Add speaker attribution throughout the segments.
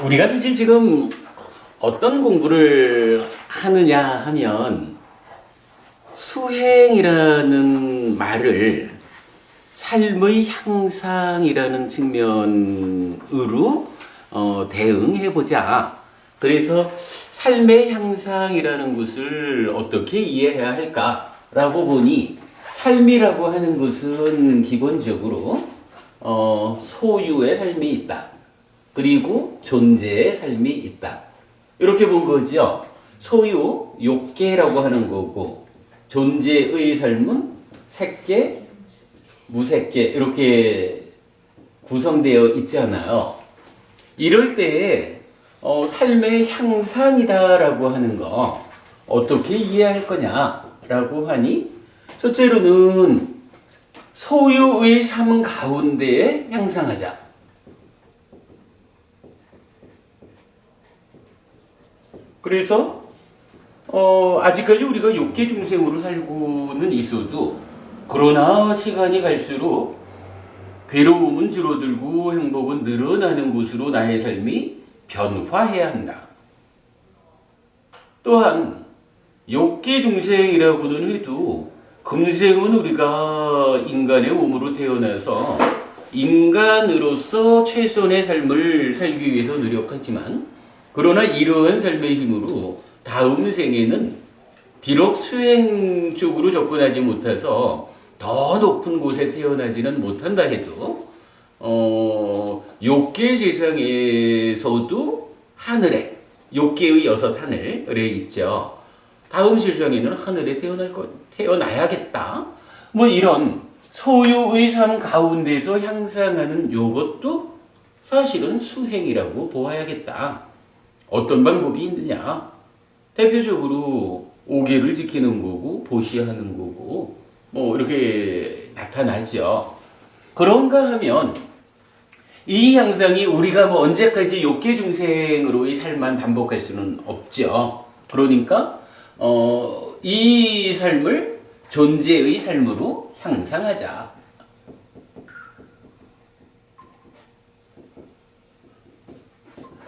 Speaker 1: 우리가 사실 지금 어떤 공부를 하느냐 하면 수행이라는 말을 삶의 향상이라는 측면으로 대응해보자. 그래서 삶의 향상이라는 것을 어떻게 이해해야 할까라고 보니 삶이라고 하는 것은 기본적으로 소유의 삶이 있다. 그리고 존재의 삶이 있다. 이렇게 본 거죠. 소유, 욕계라고 하는 거고 존재의 삶은 색계, 무색계 이렇게 구성되어 있잖아요. 이럴 때에 삶의 향상이다라고 하는 거 어떻게 이해할 거냐라고 하니 첫째로는 소유의 삶 가운데에 향상하자. 그래서 아직까지 우리가 욕계 중생으로 살고는 있어도 그러나 시간이 갈수록 괴로움은 줄어들고 행복은 늘어나는 곳으로 나의 삶이 변화해야 한다. 또한 욕계 중생이라고는 해도 금생은 우리가 인간의 몸으로 태어나서 인간으로서 최선의 삶을 살기 위해서 노력하지만 그러나 이러한 삶의 힘으로 다음 생에는 비록 수행 쪽으로 접근하지 못해서 더 높은 곳에 태어나지는 못한다 해도 욕계 세상에서도 하늘에 욕계의 여섯 하늘에 있죠. 다음 세상에는 하늘에 태어나야겠다. 뭐 이런 소유의 삶 가운데서 향상하는 요것도 사실은 수행이라고 보아야겠다. 어떤 방법이 있느냐? 대표적으로 오계를 지키는 거고 보시하는 거고 뭐 이렇게 나타나죠. 그런가 하면 이 향상이 우리가 뭐 언제까지 욕계 중생으로의 삶만 반복할 수는 없죠. 그러니까 이 삶을 존재의 삶으로 향상하자.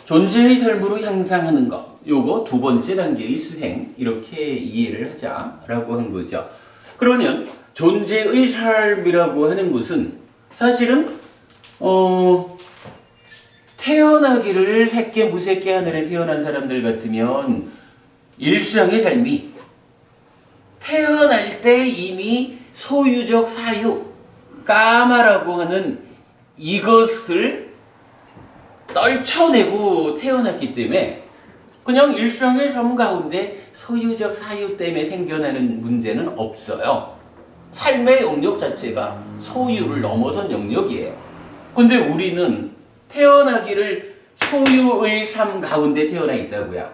Speaker 1: 존재의 삶으로 향상하는 것, 요거 두 번째 단계의 수행, 이렇게 이해를 하자라고 한 거죠. 그러면 존재의 삶이라고 하는 것은 사실은 태어나기를 새끼 무새끼 하늘에 태어난 사람들 같으면 일상의 삶이 태어날 때 이미 소유적 사유, 까마라고 하는 이것을 떨쳐내고 태어났기 때문에 그냥 일상의 삶 가운데 소유적 사유 때문에 생겨나는 문제는 없어요. 삶의 영역 자체가 소유를 넘어선 영역이에요. 근데 우리는 태어나기를 소유의 삶 가운데 태어나 있다고요.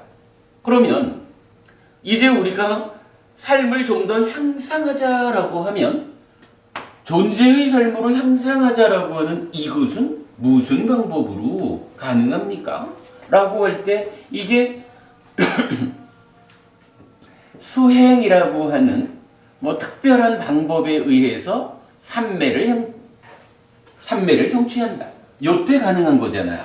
Speaker 1: 그러면 이제 우리가 삶을 좀 더 향상하자라고 하면 존재의 삶으로 향상하자라고 하는 이것은 무슨 방법으로 가능합니까? 라고 할 때 이게 수행이라고 하는 뭐 특별한 방법에 의해서 삼매를 성취한다. 요때 가능한 거잖아요.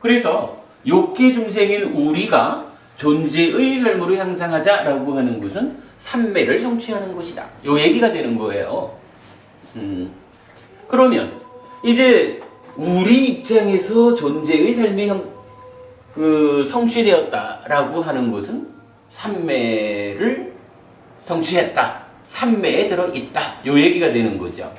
Speaker 1: 그래서 욕계 중생인 우리가 존재의 삶으로 향상하자라고 하는 것은 삼매를 성취하는 것이다. 요 얘기가 되는 거예요. 그러면 이제 우리 입장에서 존재의 삶이 성취되었다라고 하는 것은 삼매를 성취했다. 삼매에 들어있다. 요 얘기가 되는 거죠.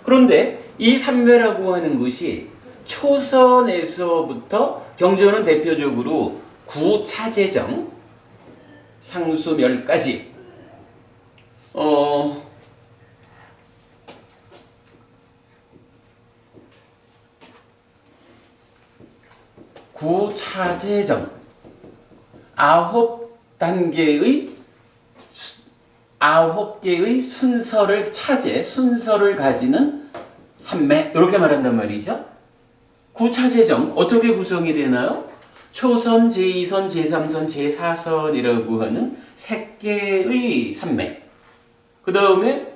Speaker 1: 그런데 이 삼매라고 하는 것이 초선에서부터 경전은 대표적으로 구차재정, 상수멸까지 구차재정 9개의 순서를 가지는 삼매 이렇게 말한단 말이죠. 구차재정 어떻게 구성이 되나요? 초선, 제2선, 제3선, 제4선이라고 하는 세 개의 삼매. 그 다음에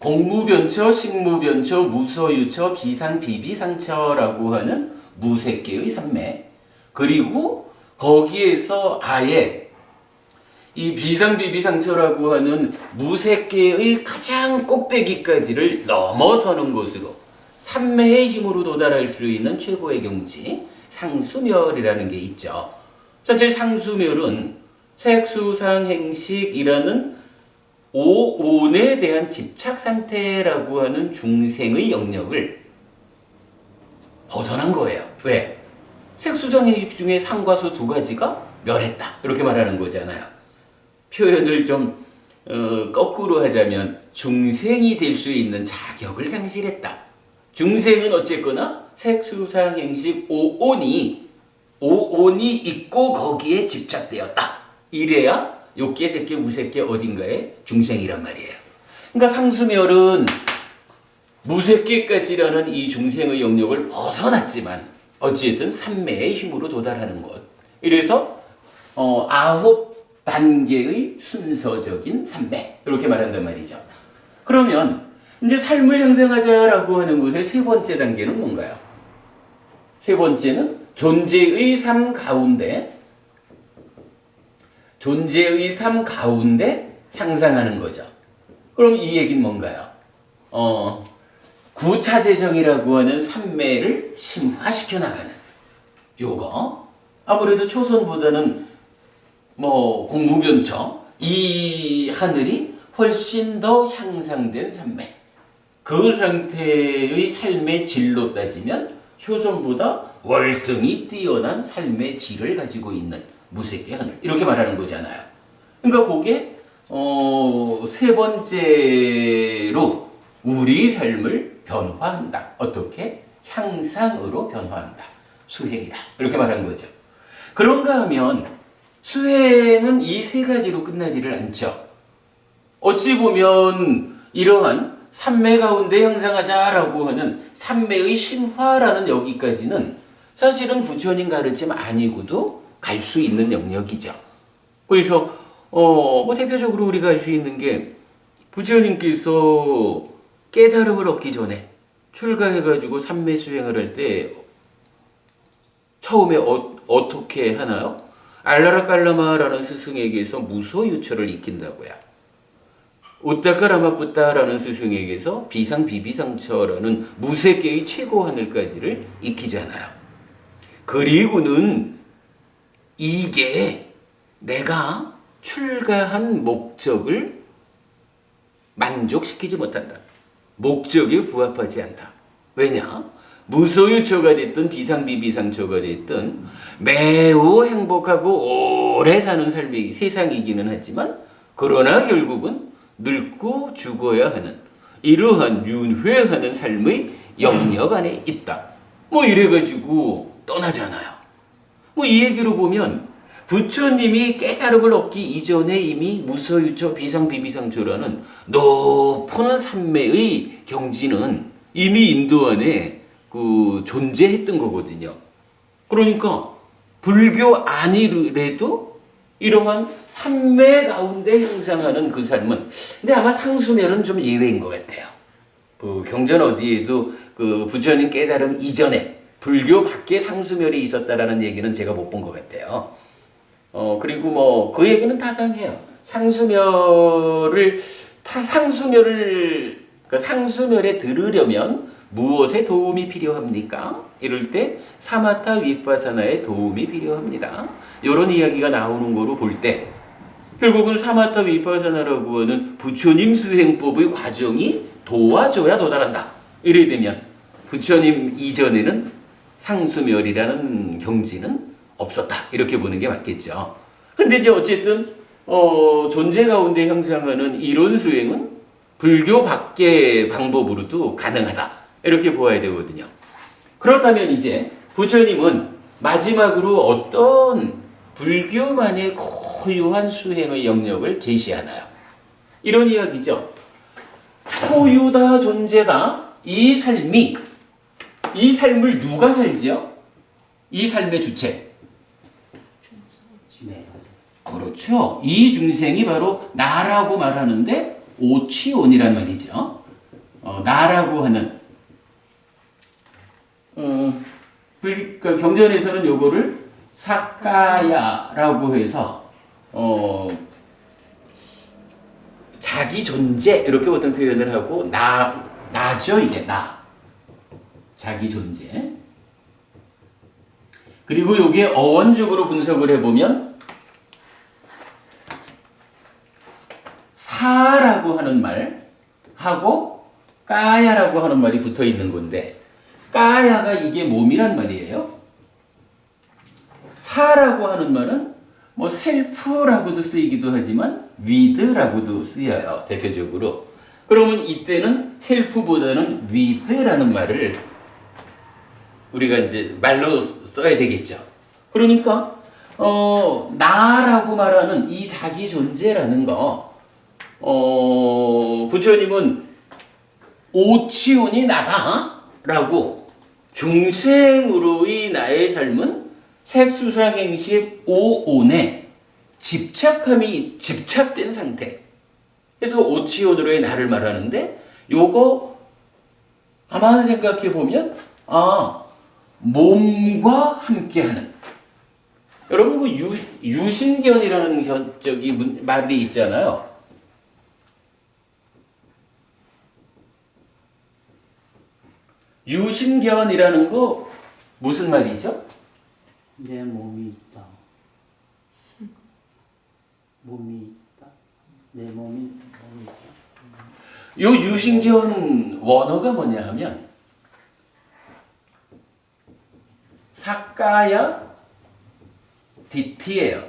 Speaker 1: 공무변처, 식무변처, 무서유처, 비상, 비비상처라고 하는 무색계의 삼매, 그리고 거기에서 아예 이 비상비비상처라고 하는 무색계의 가장 꼭대기까지를 넘어서는 것으로 삼매의 힘으로 도달할 수 있는 최고의 경지 상수멸이라는 게 있죠. 사실 상수멸은 색수상행식이라는 오온에 대한 집착 상태라고 하는 중생의 영역을 벗어난 거예요. 왜? 색수상행식 중에 상과 수 두 가지가 멸했다 이렇게 말하는 거잖아요. 표현을 좀 거꾸로 하자면 중생이 될 수 있는 자격을 상실했다. 중생은 어쨌거나 색수상행식 오온이 있고 거기에 집착되었다. 이래야 욕계, 색계, 무색계 어딘가에 중생이란 말이에요. 그러니까 상수멸은 무색계까지라는 이 중생의 영역을 벗어났지만 어찌됐든 삼매의 힘으로 도달하는 것. 이래서 9단계의 순서적인 삼매 이렇게 말한단 말이죠. 그러면 이제 삶을 형성하자라고 하는 것의 세 번째 단계는 뭔가요? 세 번째는 존재의 삶 가운데 향상하는 거죠. 그럼 이 얘기는 뭔가요? 구차재정이라고 하는 삼매를 심화시켜 나가는 요거. 아무래도 초선보다는 공무변처 이 하늘이 훨씬 더 향상된 삼매. 그 상태의 삶의 질로 따지면 효선보다 월등히 뛰어난 삶의 질을 가지고 있는 무색계 하늘 이렇게 말하는 거잖아요. 그러니까 그게 세 번째로 우리 삶을 변화한다. 어떻게? 향상으로 변화한다. 수행이다. 이렇게 말한 거죠. 그런가 하면 수행은 이 세 가지로 끝나지를 않죠. 어찌 보면 이러한 삼매 가운데 향상하자라고 하는 삼매의 심화라는 여기까지는 사실은 부처님 가르침 아니고도 갈 수 있는 영역이죠. 그래서 대표적으로 우리가 알 수 있는 게 부처님께서 깨달음을 얻기 전에 출가해가지고 삼매 수행을 할 때 처음에 어떻게 하나요? 알라라깔라마라는 스승에게서 무소유처를 익힌다고요. 우따까라마뿌따라는 스승에게서 비상비비상처라는 무색계의 최고 하늘까지를 익히잖아요. 그리고는 이게 내가 출가한 목적을 만족시키지 못한다. 목적에 부합하지 않다. 왜냐? 무소유처가 됐든 비상비비상처가 됐든 매우 행복하고 오래 사는 삶이 세상이기는 하지만 그러나 결국은 늙고 죽어야 하는 이러한 윤회하는 삶의 영역 안에 있다. 이래가지고 떠나잖아요. 이 얘기로 보면 부처님이 깨달음을 얻기 이전에 이미 무소유처 비상비비상처라는 높은 삼매의 경지는 이미 인도 안에 존재했던 거거든요. 그러니까 불교 아니래도 이러한 삼매 가운데 형상하는 그 삶은, 근데 아마 상수멸은 좀 예외인 것 같아요. 경전 어디에도 부처님 깨달음 이전에 불교 밖에 상수멸이 있었다라는 얘기는 제가 못 본 것 같아요. 그리고 그 얘기는 타당해요. 상수멸에 들으려면 무엇의 도움이 필요합니까? 이럴 때 사마타 위파사나의 도움이 필요합니다. 이런 이야기가 나오는 거로 볼 때 결국은 사마타 위파사나라고 하는 부처님 수행법의 과정이 도와줘야 도달한다. 이래 되면 부처님 이전에는 상수멸이라는 경지는 없었다. 이렇게 보는 게 맞겠죠. 근데 이제 어쨌든 존재 가운데 형성하는 이론 수행은 불교 밖의 방법으로도 가능하다. 이렇게 보아야 되거든요. 그렇다면 이제 부처님은 마지막으로 어떤 불교만의 고유한 수행의 영역을 제시하나요? 이런 이야기죠. 소유다 존재다. 이 삶을 누가 살지요? 이 삶의 주체. 그렇죠. 이 중생이 바로 나라고 말하는데 오치온이란 말이죠. 나라고 하는 그러니까 경전에서는 요거를 사까야라고 해서 자기 존재 이렇게 어떤 표현을 하고 나죠 이게 나 자기 존재. 그리고 요게 어원적으로 분석을 해보면 사라고 하는 말하고 까야라고 하는 말이 붙어 있는 건데 까야가 이게 몸이란 말이에요. 사라고 하는 말은 뭐 셀프라고도 쓰이기도 하지만 위드라고도 쓰여요. 대표적으로. 그러면 이때는 셀프보다는 위드라는 말을 우리가 이제 말로 써야 되겠죠. 그러니까 나라고 말하는 이 자기 존재라는 거 부처님은 오치온이 나다라고 중생으로의 나의 삶은 색수상행식 오온에 집착된 상태. 그래서 오치온으로의 나를 말하는데 요거 가만 생각해 보면 몸과 함께하는. 여러분 그 유신견이라는 말이 있잖아요. 유신견이라는 거 무슨 말이죠?
Speaker 2: 내 몸이 있다. 몸이 있다. 내 몸이 있다.
Speaker 1: 요 유신견 원어가 뭐냐 하면 사까야 디티예요.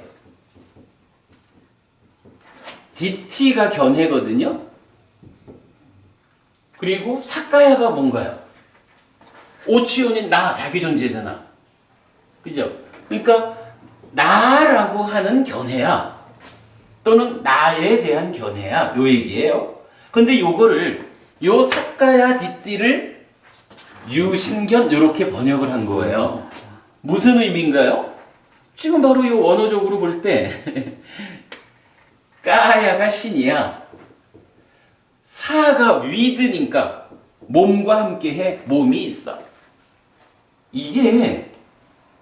Speaker 1: 디티가 견해거든요. 그리고 사까야가 뭔가요? 오치온인 나, 자기 존재잖아. 그죠? 그러니까 나라고 하는 견해야. 또는 나에 대한 견해야. 요 얘기예요. 근데 요거를 요 사까야 디띠를 유신견 요렇게 번역을 한 거예요. 무슨 의미인가요? 지금 바로 요 원어적으로 볼 때 까야가 신이야. 사가 위드니까 몸과 함께해 몸이 있어. 이게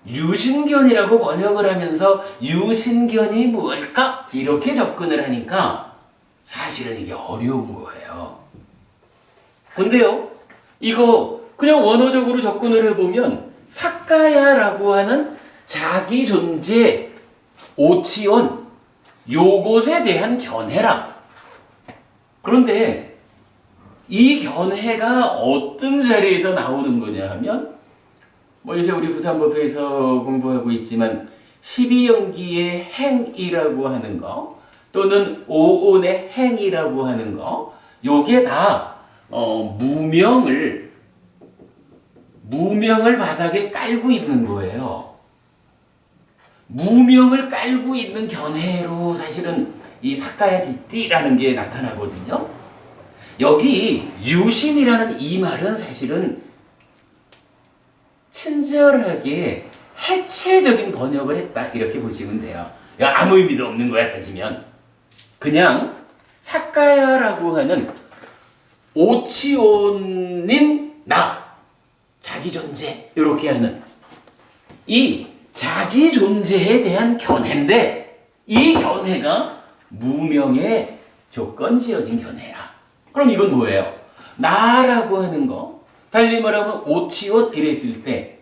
Speaker 1: 유신견이라고 번역을 하면서 유신견이 뭘까? 이렇게 접근을 하니까 사실은 이게 어려운 거예요. 근데요, 이거 그냥 원어적으로 접근을 해보면 사까야라고 하는 자기 존재, 오치온, 요것에 대한 견해라. 그런데 이 견해가 어떤 자리에서 나오는 거냐 하면 뭐 요새 우리 부산법회에서 공부하고 있지만 12연기의 행이라고 하는 거 또는 오온의 행이라고 하는 거 요게 다 무명을 바닥에 깔고 있는 거예요. 무명을 깔고 있는 견해로 사실은 이 사까야 디띠라는 게 나타나거든요. 여기 유신이라는 이 말은 사실은 친절하게 해체적인 번역을 했다 이렇게 보시면 돼요. 아무 의미도 없는 거야 따지면. 그냥 사까야라고 하는 오치온인 나 자기 존재 이렇게 하는 이 자기 존재에 대한 견해인데 이 견해가 무명의 조건 지어진 견해야. 그럼 이건 뭐예요? 나라고 하는 거 달리 말하면 오치온 이랬을 때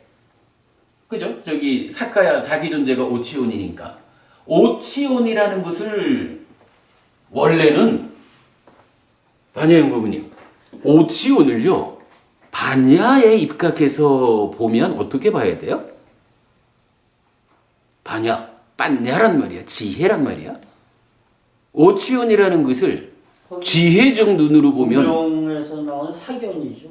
Speaker 1: 그죠? 저기 사카야 자기 존재가 오치온이니까 오치온이라는 것을 원래는 반야연구부님 오치온을요 반야에 입각해서 보면 어떻게 봐야 돼요? 반야, 빤야란 말이야. 지혜란 말이야. 오치온이라는 것을 지혜적 눈으로 보면
Speaker 2: 무명에서 나온 사견이죠.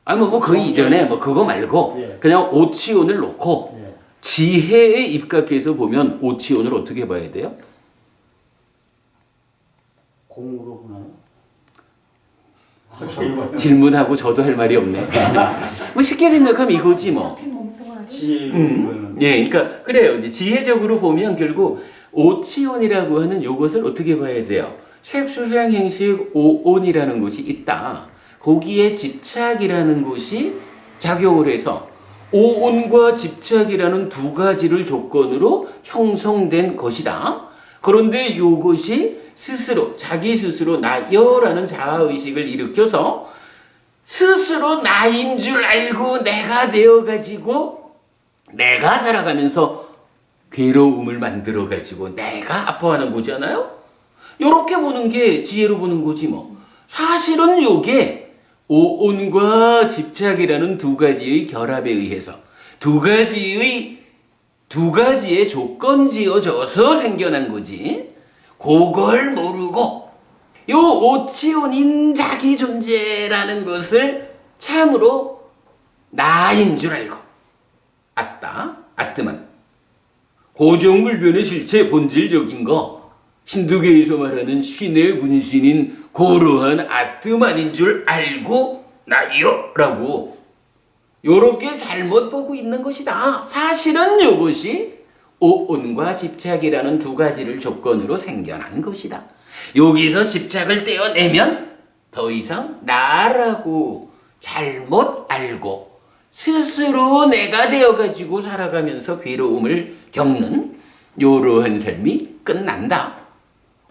Speaker 1: 아니 그 이전에 그거 말고
Speaker 2: 예.
Speaker 1: 그냥 오치온을 놓고
Speaker 2: 예.
Speaker 1: 지혜에 입각해서 보면 오치온을 어떻게 봐야 돼요?
Speaker 2: 공으로 보나요?
Speaker 1: 질문하고 저도 할 말이 없네. 뭐 쉽게 생각하면 이거지 뭐.
Speaker 2: 지혜
Speaker 1: 예, 그러니까 그래요. 이제 지혜적으로 보면 결국 오치온이라고 하는 요것을 어떻게 봐야 돼요? 색수상행식 오온이라는 것이 있다. 거기에 집착이라는 것이 작용을 해서 오온과 집착이라는 두 가지를 조건으로 형성된 것이다. 그런데 이것이 스스로 자기 스스로 나여라는 자아의식을 일으켜서 스스로 나인 줄 알고 내가 되어가지고 내가 살아가면서 괴로움을 만들어가지고 내가 아파하는 거잖아요. 이렇게 보는 게 지혜로 보는 거지 뭐. 사실은 요게 오온과 집착이라는 두 가지의 결합에 의해서 두 가지의 조건 지어져서 생겨난 거지. 그걸 모르고 요 오치온인 자기 존재라는 것을 참으로 나인 줄 알고 아뜨만 고정불변의 실체 본질적인 거 힌두교에서 말하는 신의 분신인 고르한 아트만인 줄 알고 나이여라고 요렇게 잘못 보고 있는 것이다. 사실은 요것이 오온과 집착이라는 두 가지를 조건으로 생겨난 것이다. 여기서 집착을 떼어내면 더 이상 나라고 잘못 알고 스스로 내가 되어가지고 살아가면서 괴로움을 겪는 요러한 삶이 끝난다.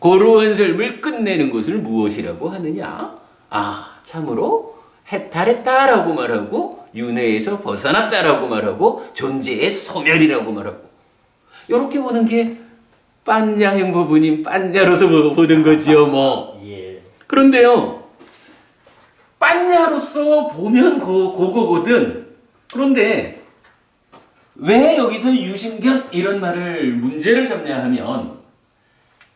Speaker 1: 그러한 삶을 끝내는 것을 무엇이라고 하느냐? 참으로 해탈했다라고 말하고 윤회에서 벗어났다라고 말하고 존재의 소멸이라고 말하고 이렇게 보는 게 빤냐 행보부님 빤냐로서 보던 거지요 뭐.
Speaker 2: 예.
Speaker 1: 그런데요, 빤냐로서 보면 그거거든. 그런데 왜 여기서 유심견 이런 말을 문제를 삼냐 하면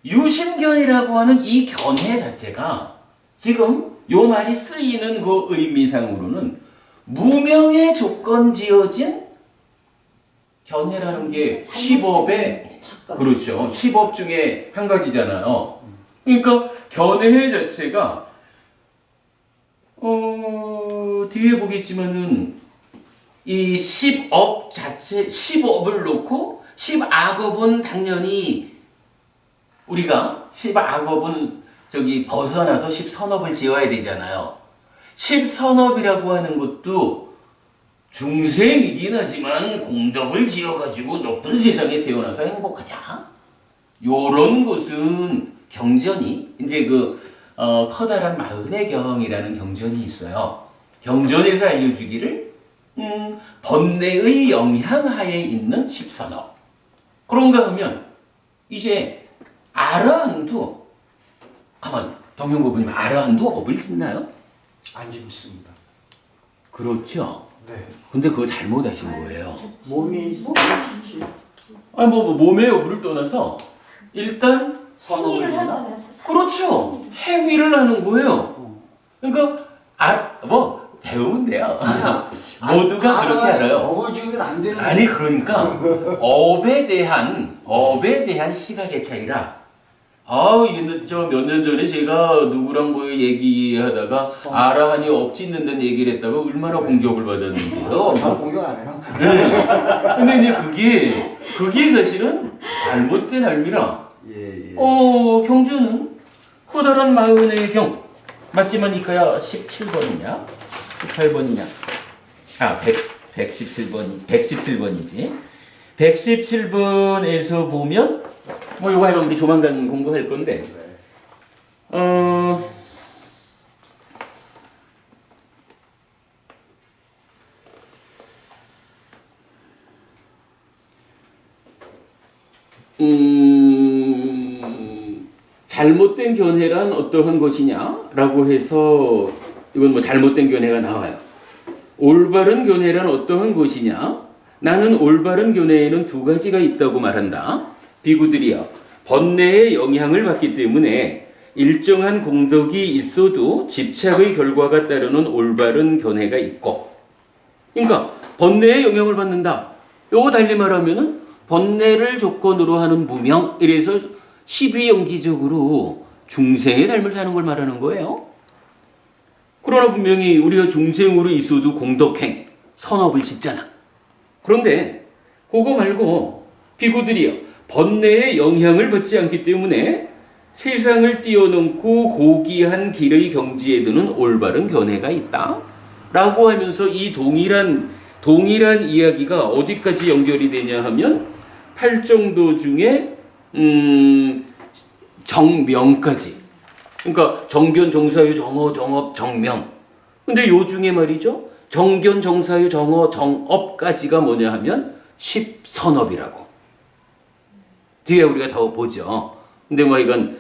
Speaker 1: 유심견이라고 하는 이 견해 자체가 지금 요 말이 쓰이는 그 의미상으로는 무명의 조건 지어진 견해라는 게 10업의 그렇죠. 10업 중에 한 가지잖아요. 그러니까 견해 자체가 뒤에 보겠지만은 이 10업 자체 10업을 놓고 10악업은 당연히 우리가 10악업은 저기 벗어나서 10선업을 지어야 되잖아요. 10선업이라고 하는 것도 중생이긴 하지만 공덕을 지어가지고 높은 세상에 태어나서 행복하자. 요런 것은 경전이 이제 커다란 마흔의 경이라는 경전이 있어요. 경전에서 알려주기를 번뇌의 영향하에 있는 10선업. 그런가 하면 이제 아라한도 가만 동명고부님 아라한도 업을 짓나요?
Speaker 3: 안 짓습니다.
Speaker 1: 그렇죠.
Speaker 3: 네.
Speaker 1: 근데 그거 잘못하신 거예요.
Speaker 2: 몸이
Speaker 1: 몸의 여부를 떠나서 일단
Speaker 2: 선업을
Speaker 4: 행위를
Speaker 2: 했나?
Speaker 4: 하잖아요.
Speaker 1: 그렇죠. 행위를 하는 거예요. 그러니까 배우면 돼요. 모두가 그렇게 알아요.
Speaker 3: 업을 지으면 안 되는.
Speaker 1: 아니 그러니까 업에 대한 시각의 차이라. 이게 저 몇 년 전에 제가 누구랑 얘기하다가 아라한이 업 짓는다는 얘기를 했다가 얼마나 공격을 받았는데요.
Speaker 3: 저 공격 안 해요.
Speaker 1: 네. 근데 이제 그게 사실은 잘못된 알미라.
Speaker 3: 예.
Speaker 1: 경주는 커다란 마흔의 경 맞지만 이거야 17번이냐 18번이냐 117번이지. 117번에서 보면 이거 우리 조만간 공부할 건데 잘못된 견해란 어떠한 것이냐라고 해서 이건 잘못된 견해가 나와요. 올바른 견해란 어떠한 것이냐? 나는 올바른 견해에는 두 가지가 있다고 말한다. 비구들이여, 번뇌의 영향을 받기 때문에 일정한 공덕이 있어도 집착의 결과가 따르는 올바른 견해가 있고, 그러니까 번뇌의 영향을 받는다. 요거 달리 말하면은 번뇌를 조건으로 하는 무명, 이래서 시비연기적으로 중생의 삶을 사는 걸 말하는 거예요. 그러나 분명히 우리가 중생으로 있어도 공덕행, 선업을 짓잖아. 그런데 그거 말고 비구들이요, 번뇌의 영향을 받지 않기 때문에 세상을 뛰어넘고 고귀한 길의 경지에 드는 올바른 견해가 있다 라고 하면서 이 동일한 동일한 이야기가 어디까지 연결이 되냐 하면 팔정도 중에 정명까지. 그러니까 정견, 정사유, 정어, 정업, 정명. 근데 요 중에 말이죠. 정견, 정사유, 정어, 정업까지가 뭐냐 하면 십선업이라고. 뒤에 우리가 더 보죠. 근데 뭐 이건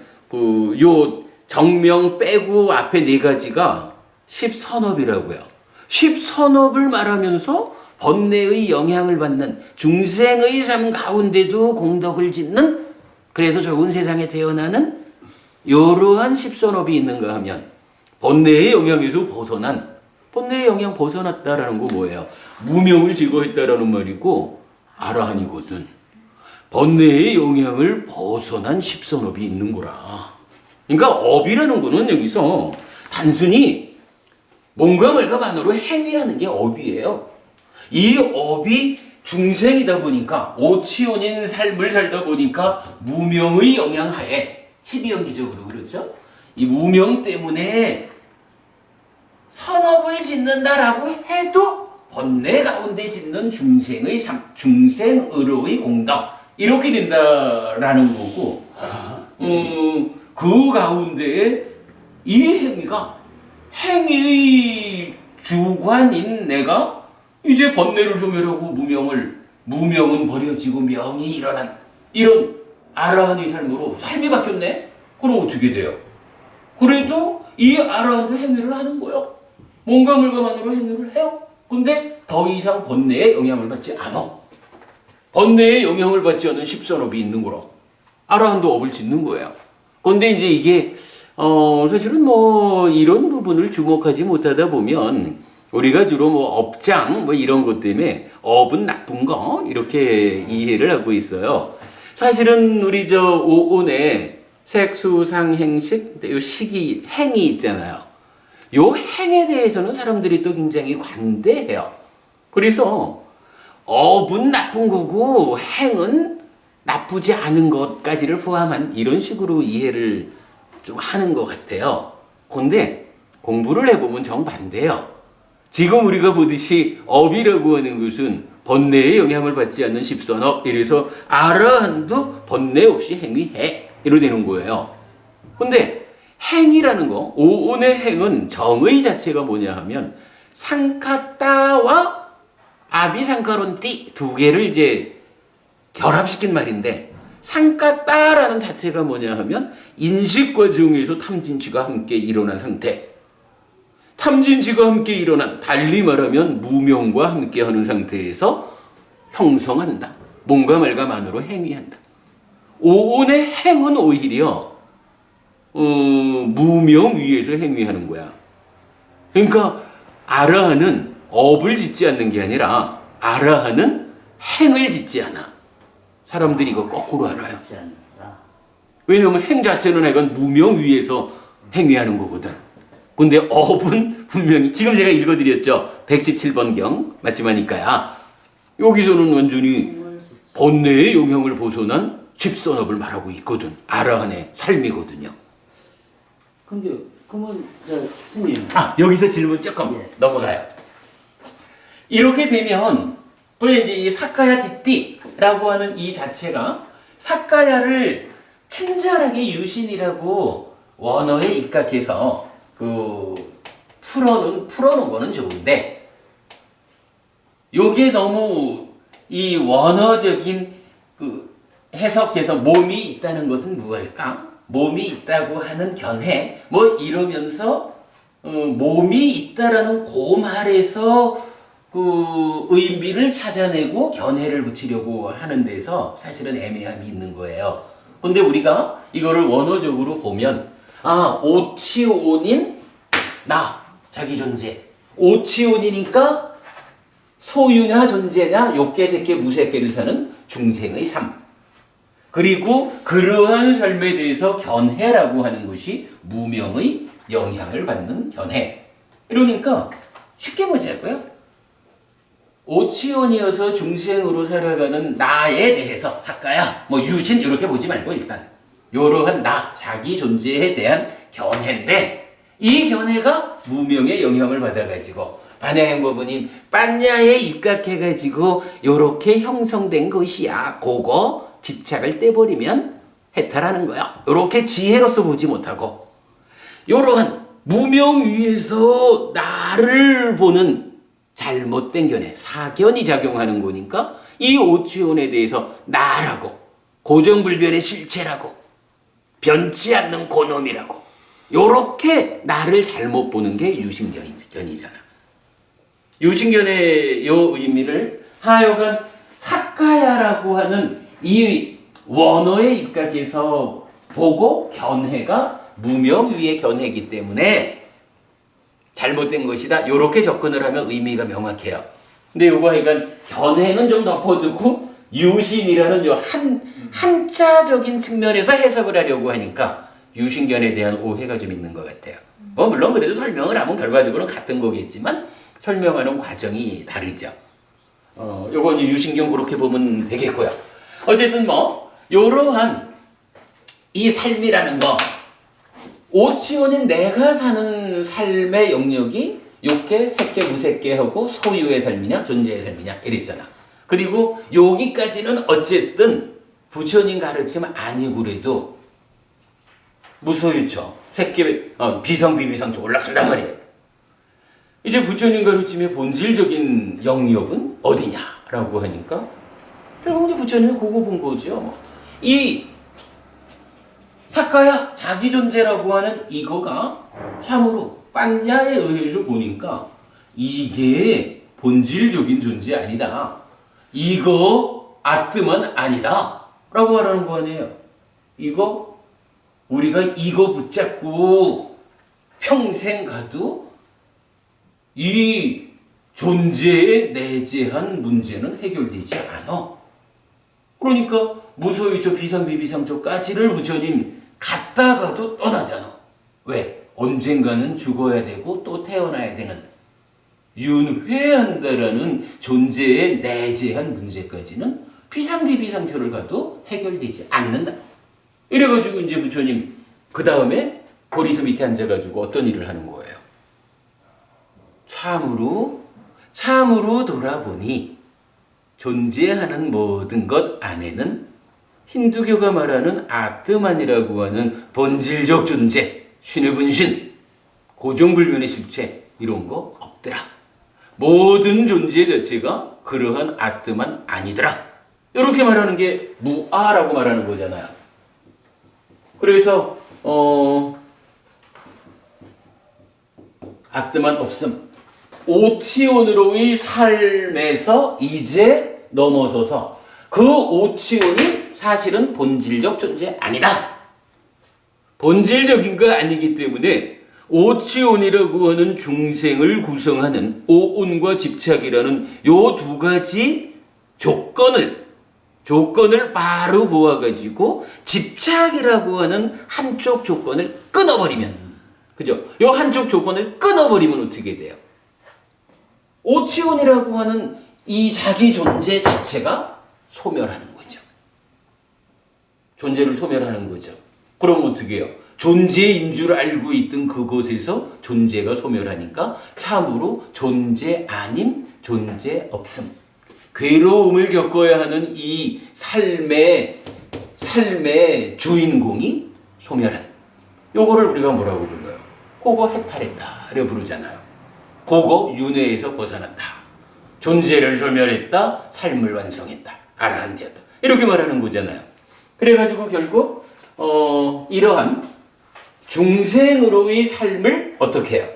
Speaker 1: 요 정명 빼고 앞에 네 가지가 십선업이라고요. 십선업을 말하면서 번뇌의 영향을 받는 중생의 삶 가운데도 공덕을 짓는, 그래서 좋은 세상에 태어나는 이러한 십선업이 있는가 하면 번뇌의 영향에서 벗어난, 번뇌의 영향 벗어났다라는 거 뭐예요? 무명을 제거했다라는 말이고 아라한이거든. 번뇌의 영향을 벗어난 십선업이 있는 거라. 그러니까 업이라는 거는 여기서 단순히 뭔가 말과만으로 행위하는 게 업이에요. 이 업이 중생이다 보니까 오치온인 삶을 살다 보니까 무명의 영향하에 12연기적으로 그렇죠? 이 무명 때문에 선업을 짓는다라고 해도 번뇌 가운데 짓는 중생의로의 공덕 이렇게 된다라는 거고, 그 가운데에 이 행위가 행위의 주관인 내가 이제 번뇌를 소멸하고 무명은 버려지고 명이 일어난 이런 아라한의 삶으로 삶이 바뀌었네? 그럼 어떻게 돼요? 그래도 이 아라한도 행위를 하는 거예요. 뭔가 물건만으로 행위를 해요. 근데 더 이상 번뇌의 영향을 받지 않아. 번뇌의 영향을 받지 않는 십선업이 있는 거라. 아라한도 업을 짓는 거예요. 근데 이제 이게 사실은 뭐 이런 부분을 주목하지 못하다 보면 우리가 주로 뭐 업장 뭐 이런 것 때문에 업은 나쁜 거 이렇게 이해를 하고 있어요. 사실은 우리 저 오온에 색수상행식 요 식이 행이 있잖아요. 요 행에 대해서는 사람들이 또 굉장히 관대해요. 그래서 업은 나쁜 거고 행은 나쁘지 않은 것까지를 포함한 이런 식으로 이해를 좀 하는 것 같아요. 근데 공부를 해보면 정반대예요. 지금 우리가 보듯이 업이라고 하는 것은 번뇌의 영향을 받지 않는 십선업, 이래서 아라한도 번뇌 없이 행위해 이러 되는 거예요. 근데 행이라는 거, 오온의 행은 정의 자체가 뭐냐 하면 상카따와 아비상카론띠 두 개를 이제 결합시킨 말인데, 상카따라는 자체가 뭐냐 하면 인식 과정에서 탐진치가 함께 일어난 상태, 탐진치가 함께 일어난, 달리 말하면 무명과 함께하는 상태에서 형성한다. 뭔가 말과만으로 행위한다. 오온의 행은 오히려 무명 위에서 행위하는 거야. 그러니까 아라한은 업을 짓지 않는 게 아니라 아라한은 행을 짓지 않아. 사람들이 이거 거꾸로 알아요. 왜냐하면 행 자체는 약간 무명 위에서 행위하는 거거든. 근데 업은 분명히 지금 제가 읽어드렸죠. 117번경 마지막이니까야. 여기서는 완전히 번뇌의 영향을 벗어난 집선업을 말하고 있거든. 아라한의 삶이거든요.
Speaker 2: 근데 그러면 스님.
Speaker 1: 여기서 질문 조금 넘어가요. 이렇게 되면 또 이제 이 사카야 디띠라고 하는 이 자체가 사카야를 친절하게 유신이라고 원어에 입각해서 풀어놓은 거는 좋은데, 요게 너무 이 원어적인 해석해서 몸이 있다는 것은 무엇일까? 몸이 있다고 하는 견해 뭐 이러면서 몸이 있다라는 그 말에서 의미를 찾아내고 견해를 붙이려고 하는 데서 사실은 애매함이 있는 거예요. 근데 우리가 이거를 원어적으로 보면 오치온인 나, 자기 존재. 오치온이니까 소유냐 존재냐 욕계 새끼 무새끼를 사는 중생의 삶. 그리고 그러한 삶에 대해서 견해라고 하는 것이 무명의 영향을 받는 견해. 이러니까 쉽게 보자고요. 오치온이어서 중생으로 살아가는 나에 대해서 사카야, 뭐 유신 이렇게 보지 말고 일단 이러한 나, 자기 존재에 대한 견해인데, 이 견해가 무명의 영향을 받아가지고 반야행법은 빤야에 입각해가지고 요렇게 형성된 것이야. 그거 집착을 떼버리면 해탈하는 거야. 요렇게 지혜로서 보지 못하고 요러한 무명 위에서 나를 보는 잘못된 견해, 사견이 작용하는 거니까 이 오치원에 대해서 나라고, 고정불변의 실체라고, 변치 않는 고놈이라고, 요렇게 나를 잘못 보는 게 유신견이잖아. 유신견의 요 의미를 하여간 사카야라고 하는 이 원어의 입각에서 보고 견해가 무명 위의 견해이기 때문에 잘못된 것이다. 요렇게 접근을 하면 의미가 명확해요. 근데 요거 하여간 견해는 좀 덮어두고 유신이라는 요 한자적인 측면에서 해석을 하려고 하니까 유신견에 대한 오해가 좀 있는 것 같아요. 뭐 물론 그래도 설명을 하면 결과적으로는 같은 거겠지만 설명하는 과정이 다르죠. 요거 이제 유신견 그렇게 보면 되겠고요. 어쨌든 뭐 요러한 이 삶이라는 거, 오치원인 내가 사는 삶의 영역이 욕계, 색계, 무색계하고 소유의 삶이냐 존재의 삶이냐 이랬잖아. 그리고 여기까지는 어쨌든 부처님 가르침 아니고래도 무소유처, 색계, 비성비비성처 올라간단 말이에요. 이제 부처님 가르침의 본질적인 영역은 어디냐라고 하니까 결국 이제 부처님이 그거 본 거죠. 이 사카야 자기 존재라고 하는 이거가 참으로 빤야에 의해서 보니까 이게 본질적인 존재 아니다. 이거 아뜸은 아니다. 라고 말하는 거 아니에요. 이거 우리가 이거 붙잡고 평생 가도 이 존재에 내재한 문제는 해결되지 않아. 그러니까 무소유처 비성비비성처까지를 부처님 갔다가도 떠나잖아. 왜? 언젠가는 죽어야 되고 또 태어나야 되는 윤회한다라는 존재에 내재한 문제까지는 비상비비상처를 가도 해결되지 않는다. 이래가지고 이제 부처님 그 다음에 보리수 밑에 앉아가지고 어떤 일을 하는 거예요? 참으로 돌아보니 존재하는 모든 것 안에는 힌두교가 말하는 아트만이라고 하는 본질적 존재, 신의 분신, 고정불변의 실체 이런 거 없더라. 모든 존재 자체가 그러한 아트만 아니더라. 이렇게 말하는 게 무아라고 말하는 거잖아요. 그래서 아트만 없음. 오치온으로의 삶에서 이제 넘어서서 그 오치온이 사실은 본질적 존재 아니다. 본질적인 거 아니기 때문에 오치온이라고 하는 중생을 구성하는 오온과 집착이라는 요 두 가지 조건을 바로 모아가지고 집착이라고 하는 한쪽 조건을 끊어버리면, 그죠? 요 한쪽 조건을 끊어버리면 어떻게 돼요? 오치온이라고 하는 이 자기 존재 자체가 소멸하는 거죠. 존재를 소멸하는 거죠. 그럼 어떻게 해요? 존재인 줄 알고 있던 그곳에서 존재가 소멸하니까 참으로 존재 아님, 존재 없음. 괴로움을 겪어야 하는 이 삶의 주인공이 소멸한. 요거를 우리가 뭐라고 불러요? 그거 해탈했다. 이렇게 부르잖아요. 그거 윤회에서 벗어났다. 존재를 소멸했다. 삶을 완성했다. 아라한되었다. 이렇게 말하는 거잖아요. 그래가지고 결국 이러한 중생으로의 삶을 어떻게 해요?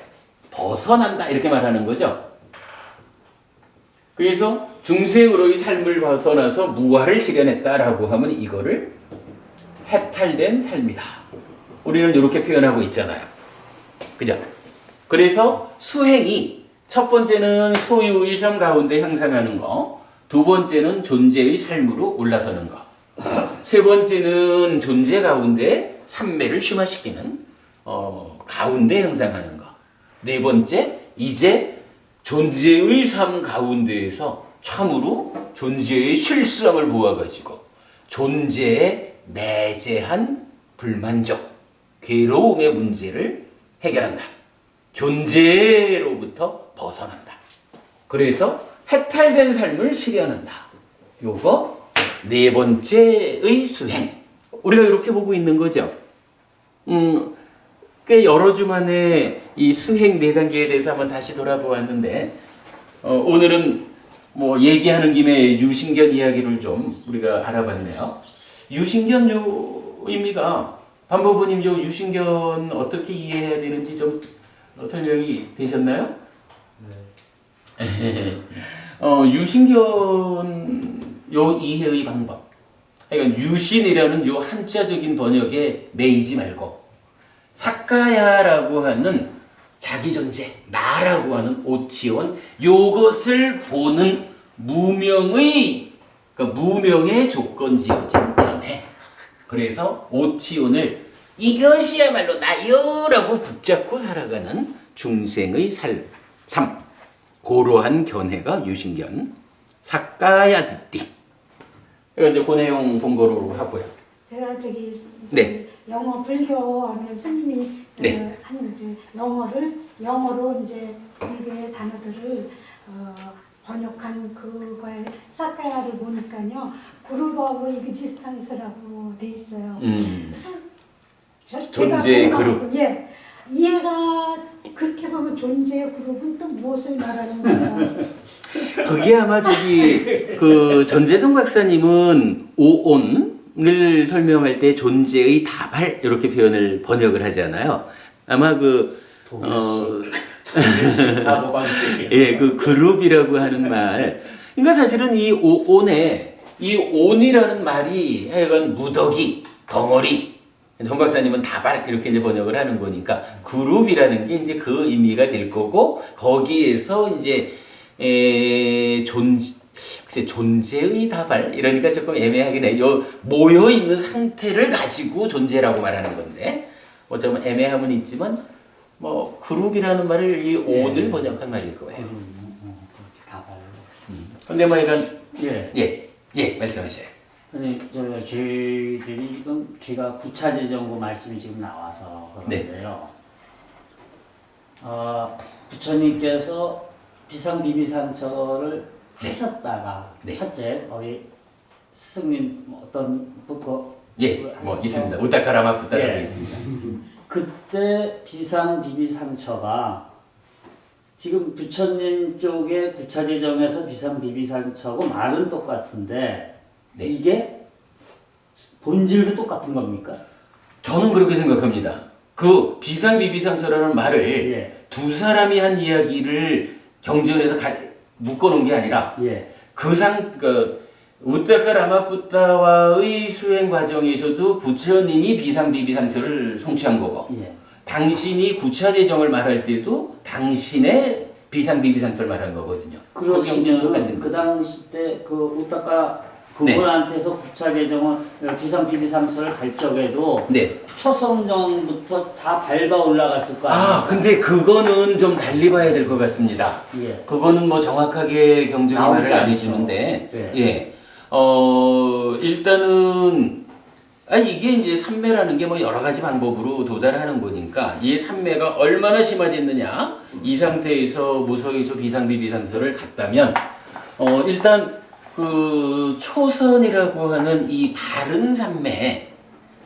Speaker 1: 벗어난다. 이렇게 말하는 거죠. 그래서 중생으로의 삶을 벗어나서 무아를 실현했다라고 하면 이거를 해탈된 삶이다. 우리는 이렇게 표현하고 있잖아요. 그죠? 그래서 수행이 첫 번째는 소유의 삶 가운데 향상하는 거, 두 번째는 존재의 삶으로 올라서는 거, 세 번째는 존재 가운데 삼매를 심화시키는 가운데 향상하는 거, 네 번째 이제 존재의 삶 가운데에서 참으로 존재의 실상을 모아가지고 존재에 내재한 불만족, 괴로움의 문제를 해결한다. 존재로부터 벗어난다. 그래서 해탈된 삶을 실현한다. 요거 네 번째의 수행. 우리가 이렇게 보고 있는 거죠. 꽤 여러 주 만에 이 수행 네 단계에 대해서 한번 다시 돌아보았는데 오늘은 뭐 얘기하는 김에 유신견 이야기를 좀 우리가 알아봤네요. 유신견 요 의미가 반부부님 요 유신견 어떻게 이해해야 되는지 좀 설명이 되셨나요? 네. 유신견 요 이해의 방법. 그러니까 유신이라는 요 한자적인 번역에 매이지 말고 사카야라고 하는 자기 존재, 나라고 하는 오치원 요것을 보는 무명의 그러니까 무명의 조건지어진 견해. 그래서 오치원을 이것이야말로 나요라고 붙잡고 살아가는 중생의 삶. 고러한 견해가 유신견 사카야디띠. 이거 이제 그 내용 본거로 하고요.
Speaker 4: 제가 저기
Speaker 1: 네.
Speaker 4: 영어 불교 하는 스님이
Speaker 1: 네.
Speaker 4: 하는 이제 영어로 이제 불교의 단어들을 번역한 그거에 사카야를 보니까요 그룹하고 이그지스턴스라고 돼 있어요. 그래서
Speaker 1: 존재의 그룹.
Speaker 4: 예. 이해가 그렇게 보면 존재의 그룹은 또 무엇을 말하는 건가?
Speaker 1: 그게 아마 저기 그 전재성 박사님은 오온을 설명할 때 존재의 다발 이렇게 표현을 번역을 하잖아요. 아마 그
Speaker 2: 사고 방식.
Speaker 1: 예, 그 그룹이라고 하는 말. 그러니까 사실은 이 오온에 이 온이라는 말이 하여간 무더기, 덩어리. 정 박사님은 다발 이렇게 이제 번역을 하는 거니까 그룹이라는 게 이제 그 의미가 될 거고 거기에서 이제 존재의 다발 이러니까 조금 애매하긴 해요. 모여 있는 상태를 가지고 존재라고 말하는 건데 어쩌면 애매함은 있지만 뭐 그룹이라는 말을 이 온을 번역한 말일 거예요.
Speaker 2: 다발.
Speaker 1: 근데 뭐 약간
Speaker 2: 예.
Speaker 1: 말씀하셔요.
Speaker 2: 선생님, 저희들이 지금 제가 구차재정고 말씀이 지금 나와서 그런데요. 부처님께서 비상비비상처를 하셨다가
Speaker 1: 네.
Speaker 2: 첫째 우리 스승님 어떤 부거
Speaker 1: 뭐 있습니다. 우타카라마 부타라고
Speaker 2: 예.
Speaker 1: 있습니다.
Speaker 2: 그때 비상비비상처가 지금 부처님 쪽에 구차재정에서 비상비비상처고 말은 똑같은데
Speaker 1: 네.
Speaker 2: 이게 본질도 똑같은 겁니까?
Speaker 1: 저는 그렇게 생각합니다. 그 비상비비상처라는 말을
Speaker 2: 예.
Speaker 1: 두 사람이 한 이야기를 경전에서 묶어놓은 게 아니라
Speaker 2: 예.
Speaker 1: 그 우타카 라마푸타와의 수행 과정에서도 부처님이 비상비비상처를 성취한 거고
Speaker 2: 예.
Speaker 1: 당신이 구차재정을 말할 때도 당신의 비상비비상처를 말한 거거든요. 그 경전 똑같은
Speaker 2: 그러시면 그
Speaker 1: 거죠.
Speaker 2: 당시 때 그 우타카 그분한테서 구차재정을 비상비비상처를 갈 적에도
Speaker 1: 네.
Speaker 2: 초성전부터 다 밟아 올라갔을 거 아니에요?
Speaker 1: 근데 그거는 좀 달리 봐야 될 것 같습니다.
Speaker 2: 예.
Speaker 1: 그거는 뭐 정확하게 경전이
Speaker 2: 나오지
Speaker 1: 말을 안
Speaker 2: 않죠.
Speaker 1: 해주는데,
Speaker 2: 예.
Speaker 1: 예. 일단은, 이게 이제 삼매라는 게 뭐 여러 가지 방법으로 도달하는 거니까, 이 삼매가 얼마나 심화됐느냐, 이 상태에서 무소의 비상비비상서를 갔다면, 일단, 그, 초선이라고 하는 이 바른 삼매,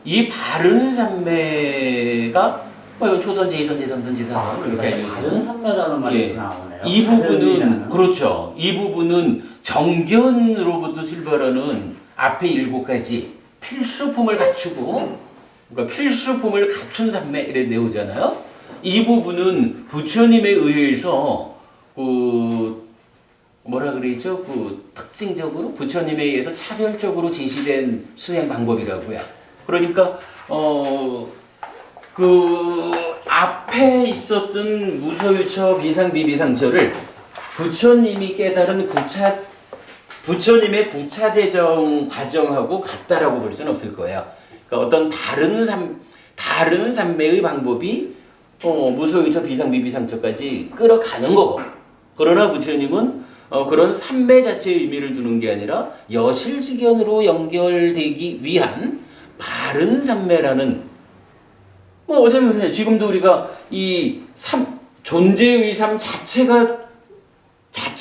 Speaker 1: 이 바른 삼매가, 이건 초선, 제선, 제선선, 제선선, 그렇게 알려져
Speaker 2: 다른 산매라는 말이
Speaker 1: 예.
Speaker 2: 나오네요.
Speaker 1: 이 부분은
Speaker 2: 다른
Speaker 1: 그렇죠. 이 부분은 정견으로부터 출발하는 앞에 7가지 필수품을 갖추고 그러니까 필수품을 갖춘 삼매 이래 내오잖아요. 이 부분은 부처님에 의해서 그 뭐라 그러죠? 그 특징적으로 부처님에 의해서 차별적으로 제시된 수행 방법이라고요. 그러니까 그 앞에 있었던 무소유처 비상비비상처를 부처님이 깨달은 부처님의 구차재정 과정하고 같다라고 볼 수는 없을 거예요. 그러니까 어떤 다른 삼매의 방법이 무소유처 비상비비상처까지 끌어가는 거고. 그러나 부처님은 그런 삼매 자체의 의미를 두는 게 아니라 여실직연으로 연결되기 위한 바른 삼매라는 어쩌면 지금도 우리가 이 존재의 삶 자체가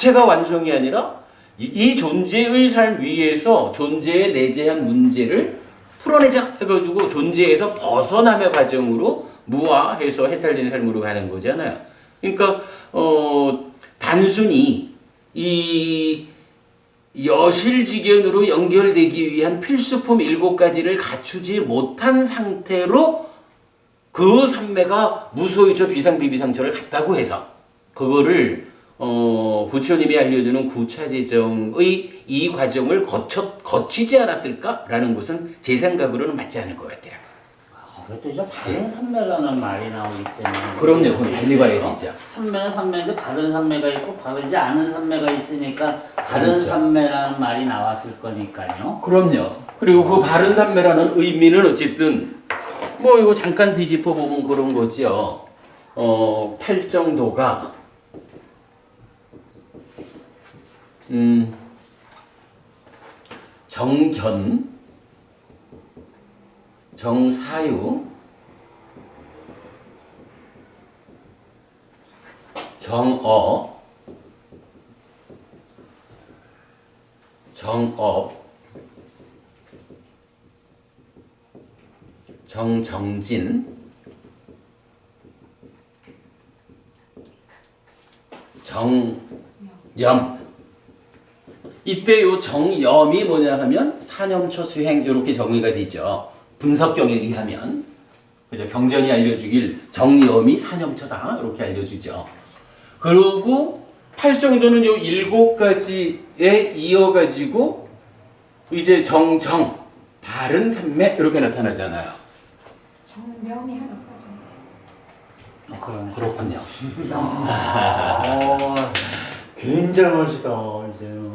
Speaker 1: 자체가 완성이 아니라 이 존재의 삶 위에서 존재에 내재한 문제를 풀어내자 해가지고 존재에서 벗어남의 과정으로 무아해서 해탈된 삶으로 가는 거잖아요. 그러니까 단순히 이 여실직연으로 연결되기 위한 필수품 7가지를 갖추지 못한 상태로 그 산매가 무소위 저 비상비비상처를 갔다고 해서 그거를 부처님이 알려주는 구차재정의 이 과정을 거치지 않았을까라는 것은 제 생각으로는 맞지 않을 것 같아요.
Speaker 2: 그것도 이제 바른 산매라는 말이 나오기 때문에
Speaker 1: 그럼요. 그건 달리 봐야 되죠.
Speaker 2: 산매는 산매인데 바른 산매가 있고 바르지 않은 산매가 있으니까 바른
Speaker 1: 그렇죠.
Speaker 2: 산매라는 말이 나왔을 거니까요.
Speaker 1: 그럼요. 그리고 그 바른 산매라는 의미는 어쨌든 뭐 이거 잠깐 뒤집어 보면 그런 거죠. 팔정도가 정견, 정사유, 정업, 정정진, 정염. 이때 요 정염이 뭐냐 하면 사념처 수행 이렇게 정의가 되죠. 분석경에 의하면 그죠? 경전이 알려주길 정염이 사념처다 이렇게 알려주죠. 그리고 팔정도는 요 7가지에 이어가지고 이제 정정 바른 산매 이렇게 나타나잖아요.
Speaker 4: 정명이 하나까지.
Speaker 1: 그렇군요.
Speaker 3: 굉장하시다 이제는.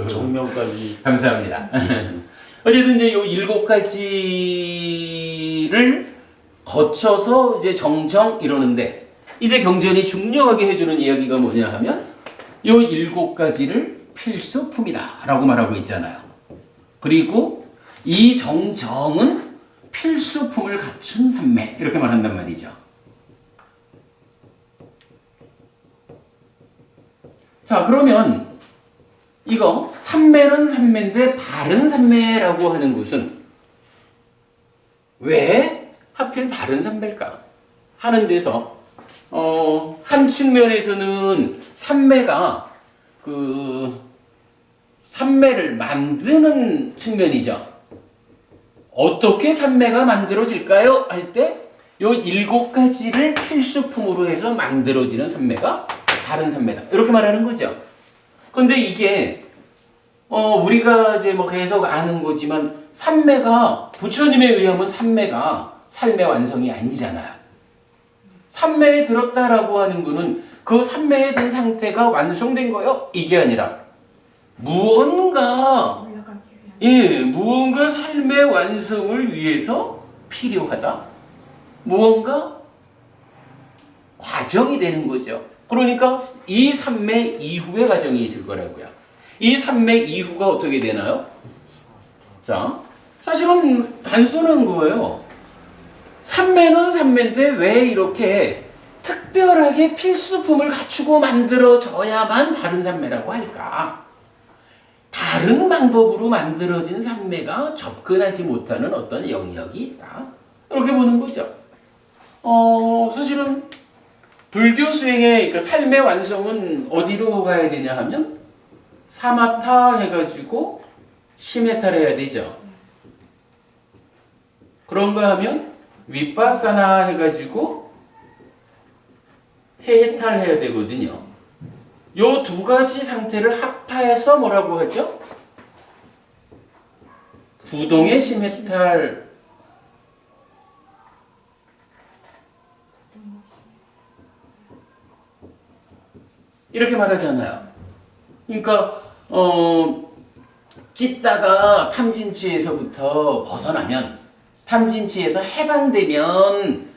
Speaker 2: 정명까지.
Speaker 1: 감사합니다. 어쨌든 이제 요 7가지를 거쳐서 이제 정정 이러는데 이제 경전이 중요하게 해주는 이야기가 뭐냐 하면 요 7가지를 필수품이다라고 말하고 있잖아요. 그리고 이 정정은 필수품을 갖춘 산매 이렇게 말한단 말이죠. 자, 그러면 이거 산매는 산매인데 바른 산매라고 하는 것은 왜 하필 바른 산매일까 하는 데서 한 측면에서는 산매가 산매를 만드는 측면이죠. 어떻게 산매가 만들어질까요? 할 때 요 7가지를 필수품으로 해서 만들어지는 산매가 바른 산매다. 이렇게 말하는 거죠. 근데 이게 우리가 이제 뭐 계속 아는 거지만 산매가 부처님에 의하면 산매가 삶의 완성이 아니잖아요. 산매에 들었다라고 하는 거는 그 산매에 든 상태가 완성된 거요? 이게 아니라 무언가 무언가 삶의 완성을 위해서 필요하다. 무언가 과정이 되는 거죠. 그러니까 이 산매 이후의 과정이 있을 거라고요. 이 산매 이후가 어떻게 되나요? 자, 사실은 단순한 거예요. 산매는 산매인데 왜 이렇게 특별하게 필수품을 갖추고 만들어져야만 바른 산매라고 할까? 다른 방법으로 만들어진 산매가 접근하지 못하는 어떤 영역이 있다. 이렇게 보는 거죠. 사실은 불교 수행의 그 삶의 완성은 어디로 가야 되냐 하면 사마타 해가지고 시메타를 해야 되죠. 그런가 하면 위파사나 해가지고 해탈해야 되거든요. 요 2가지 상태를 합하여서 뭐라고 하죠? 부동의 시메탈 이렇게 말하잖아요. 그러니까 찢다가 탐진치에서부터 벗어나면 탐진치에서 해방되면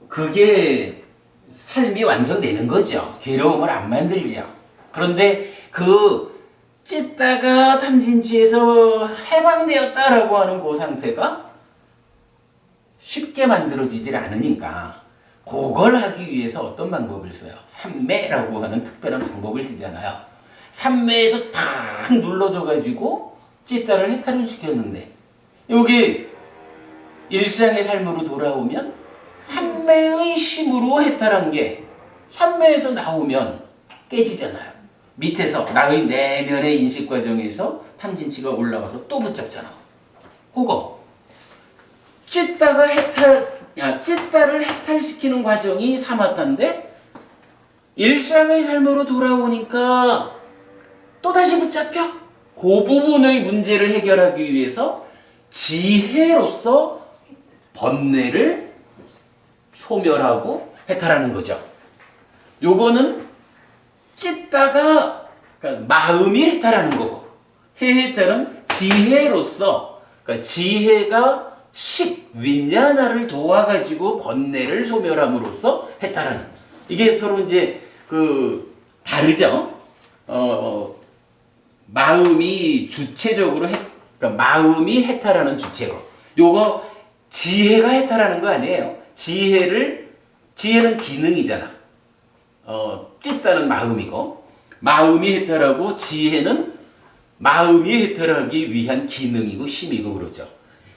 Speaker 1: 그게 삶이 완성되는 거죠. 괴로움을 안 만들죠. 그런데 그 찢다가 탐진치에서 해방되었다라고 하는 그 상태가 쉽게 만들어지질 않으니까 그걸 하기 위해서 어떤 방법을 써요? 삼매라고 하는 특별한 방법을 쓰잖아요. 삼매에서 탁 눌러줘가지고 찌따를 해탈을 시켰는데 여기 일상의 삶으로 돌아오면 삼매의 힘으로 해탈한 게 삼매에서 나오면 깨지잖아요. 밑에서 나의 내면의 인식 과정에서 탐진치가 올라와서 또 붙잡잖아. 그거 찌따를 해탈시키는 과정이 사마타인데 일상의 삶으로 돌아오니까 또다시 붙잡혀. 그 부분의 문제를 해결하기 위해서 지혜로서 번뇌를 소멸하고 해탈하는 거죠. 요거는 찢다가 그러니까 마음이 해탈하는 거고 해탈은 지혜로서 그러니까 지혜가 윈야나를 도와가지고 번뇌를 소멸함으로써 해탈하는 이게 서로 이제 다르죠. 마음이 주체적으로 그러니까 마음이 해탈하는 주체고 요거 지혜가 해탈하는 거 아니에요. 지혜는 기능이잖아. 찢다는 마음이고 마음이 해탈하고 지혜는 마음이 해탈하기 위한 기능이고 힘이고 그러죠.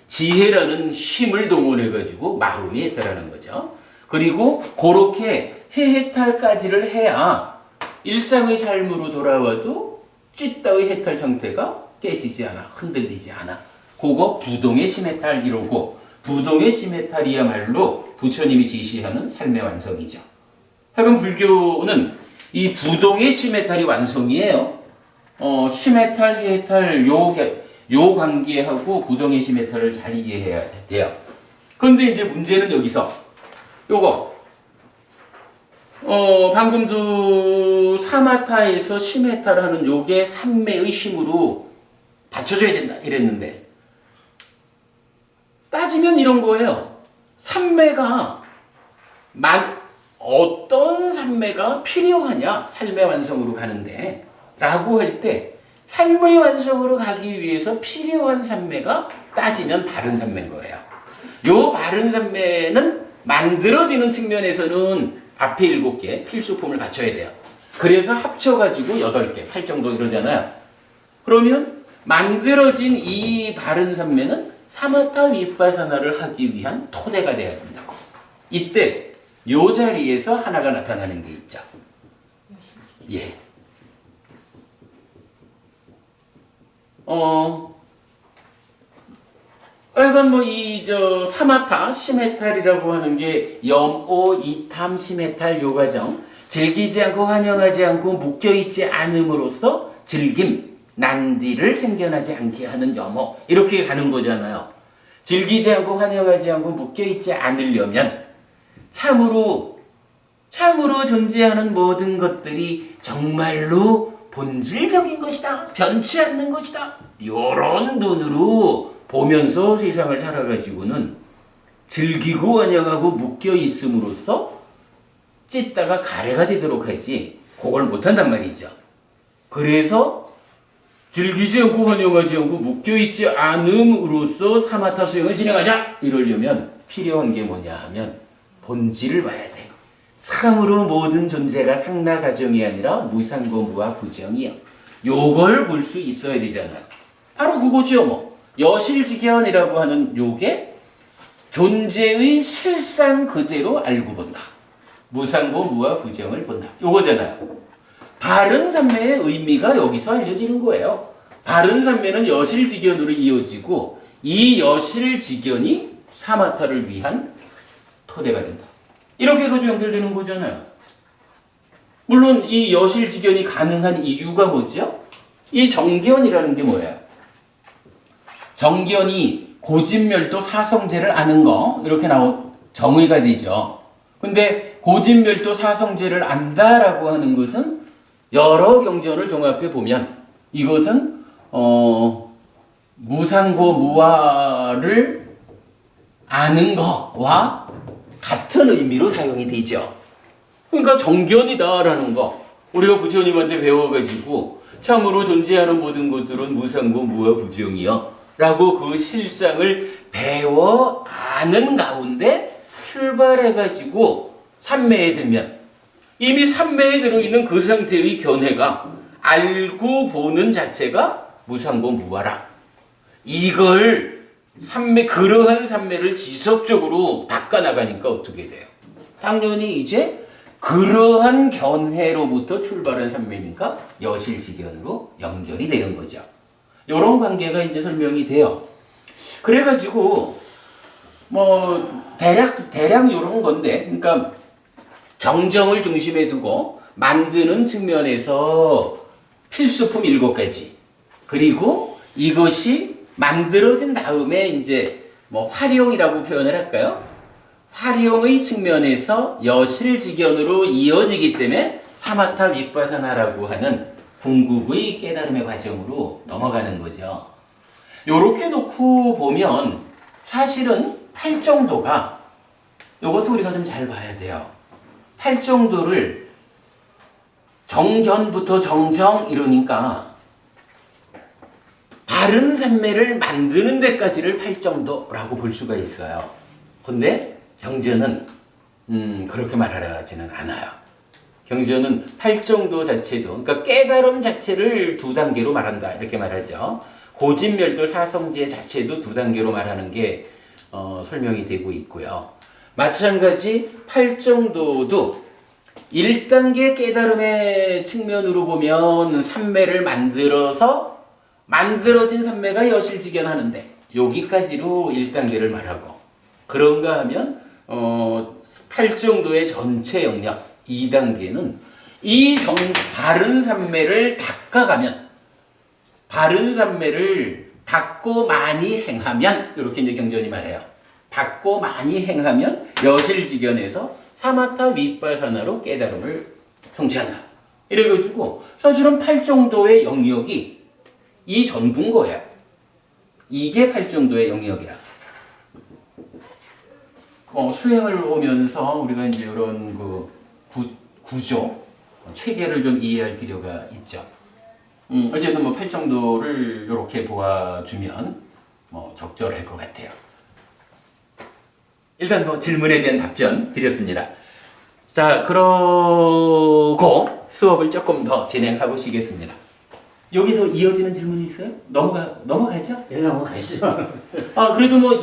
Speaker 1: 지혜라는 힘을 동원해가지고 마음이 해탈하는 거죠. 그리고 그렇게 해탈까지를 해야 일상의 삶으로 돌아와도 찢다의 해탈 상태가 깨지지 않아, 흔들리지 않아. 그거 부동의 심해탈 이러고 부동의 심해탈이야말로 부처님이 지시하는 삶의 완성이죠. 하여간 불교는 이 부동의 심해탈이 완성이에요. 심해탈, 해탈 요 관계하고 부동의 심해탈을 잘 이해해야 돼요. 그런데 이제 문제는 여기서 요거 방금도 사마타에서 심해탈하는 요게 삼매의 힘으로 받쳐줘야 된다 이랬는데 따지면 이런 거예요. 삼매가 어떤 삼매가 필요하냐 삶의 완성으로 가는데 라고 할 때 삶의 완성으로 가기 위해서 필요한 삼매가 따지면 바른 삼매인 거예요. 요 바른 삼매는 만들어지는 측면에서는 앞에 7개 필수품을 갖춰야 돼요. 그래서 합쳐가지고 8개, 8 정도 이러잖아요. 그러면 만들어진 이 바른 삼매는 사마타 위파사나를 하기 위한 토대가 돼야 된다고. 이때 요 자리에서 하나가 나타나는 게 있죠. 예. 하여간 사마타, 심해탈이라고 하는 게 염오, 이탐, 심해탈 요 과정 즐기지 않고 환영하지 않고 묶여있지 않음으로써 즐김, 난디를 생겨나지 않게 하는 염오 이렇게 가는 거잖아요. 즐기지 않고 환영하지 않고 묶여있지 않으려면 참으로 존재하는 모든 것들이 정말로 본질적인 것이다. 변치 않는 것이다. 요런 눈으로 보면서 세상을 살아가지고는 즐기고 환영하고 묶여있음으로써 찢다가 가래가 되도록 하지 그걸 못한단 말이죠. 그래서 즐기지 않고 환영하지 않고 묶여있지 않음으로써 사마타 수행을 진행하자 이러려면 필요한 게 뭐냐 하면 본질을 봐야 돼. 참으로 모든 존재가 상나 가정이 아니라 무상고 무아 부정이요. 요걸 볼 수 있어야 되잖아요. 바로 그거죠. 여실직연이라고 하는 요게 존재의 실상 그대로 알고 본다. 무상고 무아 부정을 본다. 요거잖아요. 바른 삼매의 의미가 여기서 알려지는 거예요. 바른 삼매는 여실직연으로 이어지고 이 여실직연이 사마타를 위한 토대가 된다. 이렇게 해서 연결되는 거잖아요. 물론 이 여실직연이 가능한 이유가 뭐죠? 이 정견이라는 게 뭐예요? 정견이 고진멸도 사성제를 아는 거 이렇게 정의가 되죠. 근데 고진멸도 사성제를 안다라고 하는 것은 여러 경전을 종합해 보면 이것은 무상고 무아를 아는 거와 같은 의미로 사용이 되죠. 그러니까 정견이다라는 거 우리가 부처님한테 배워가지고 참으로 존재하는 모든 것들은 무상고 무아 부정이여 라고 그 실상을 배워 아는 가운데 출발해가지고 산매에 들면 이미 산매에 들어있는 그 상태의 견해가 알고 보는 자체가 무상고 무아라. 이걸 그러한 산매를 지속적으로 닦아나가니까 어떻게 돼요? 당연히 이제 그러한 견해로부터 출발한 산매니까 여실지견으로 연결이 되는 거죠. 이런 관계가 이제 설명이 돼요. 그래가지고 대략 이런 건데, 그러니까 정정을 중심에 두고 만드는 측면에서 필수품 7가지, 그리고 이것이 만들어진 다음에 이제 활용이라고 표현을 할까요? 활용의 측면에서 여실지견으로 이어지기 때문에 사마타 윗바사나라고 하는 궁극의 깨달음의 과정으로 넘어가는 거죠. 요렇게 놓고 보면 사실은 팔정도가, 요것도 우리가 좀 잘 봐야 돼요. 팔정도를 정견부터 정정 이러니까 바른 산매를 만드는 데까지를 팔정도라고 볼 수가 있어요. 근데 경전은 그렇게 말하지는 않아요. 경전은 팔정도 자체도, 그러니까 깨달음 자체를 2단계로 말한다 이렇게 말하죠. 고진멸도 사성제 자체도 2단계로 말하는 게 설명이 되고 있고요. 마찬가지 팔정도도 1단계 깨달음의 측면으로 보면 산매를 만들어서 만들어진 산매가 여실지견 하는데 여기까지로 1단계를 말하고, 그런가 하면 팔정도의 전체 영역 2단계는 이 바른 산매를 닦아가면, 바른 산매를 닦고 많이 행하면, 이렇게 이제 경전이 말해요. 닦고 많이 행하면 여실지견에서 사마타 윗바사나로 깨달음을 성취한다. 이래가지고 사실은 팔정도의 영역이 이 전부인 거예요. 이게 팔정도의 영역이라. 수행을 보면서 우리가 이제 이런 그 구조, 체계를 좀 이해할 필요가 있죠. 어쨌든 팔정도를 이렇게 보아주면 적절할 것 같아요. 일단 질문에 대한 답변 드렸습니다. 자, 그러고 수업을 조금 더 진행하고 시겠습니다. 여기서 이어지는 질문이 있어요? 넘어가죠?
Speaker 2: 예, 넘어가시죠.
Speaker 1: 그래도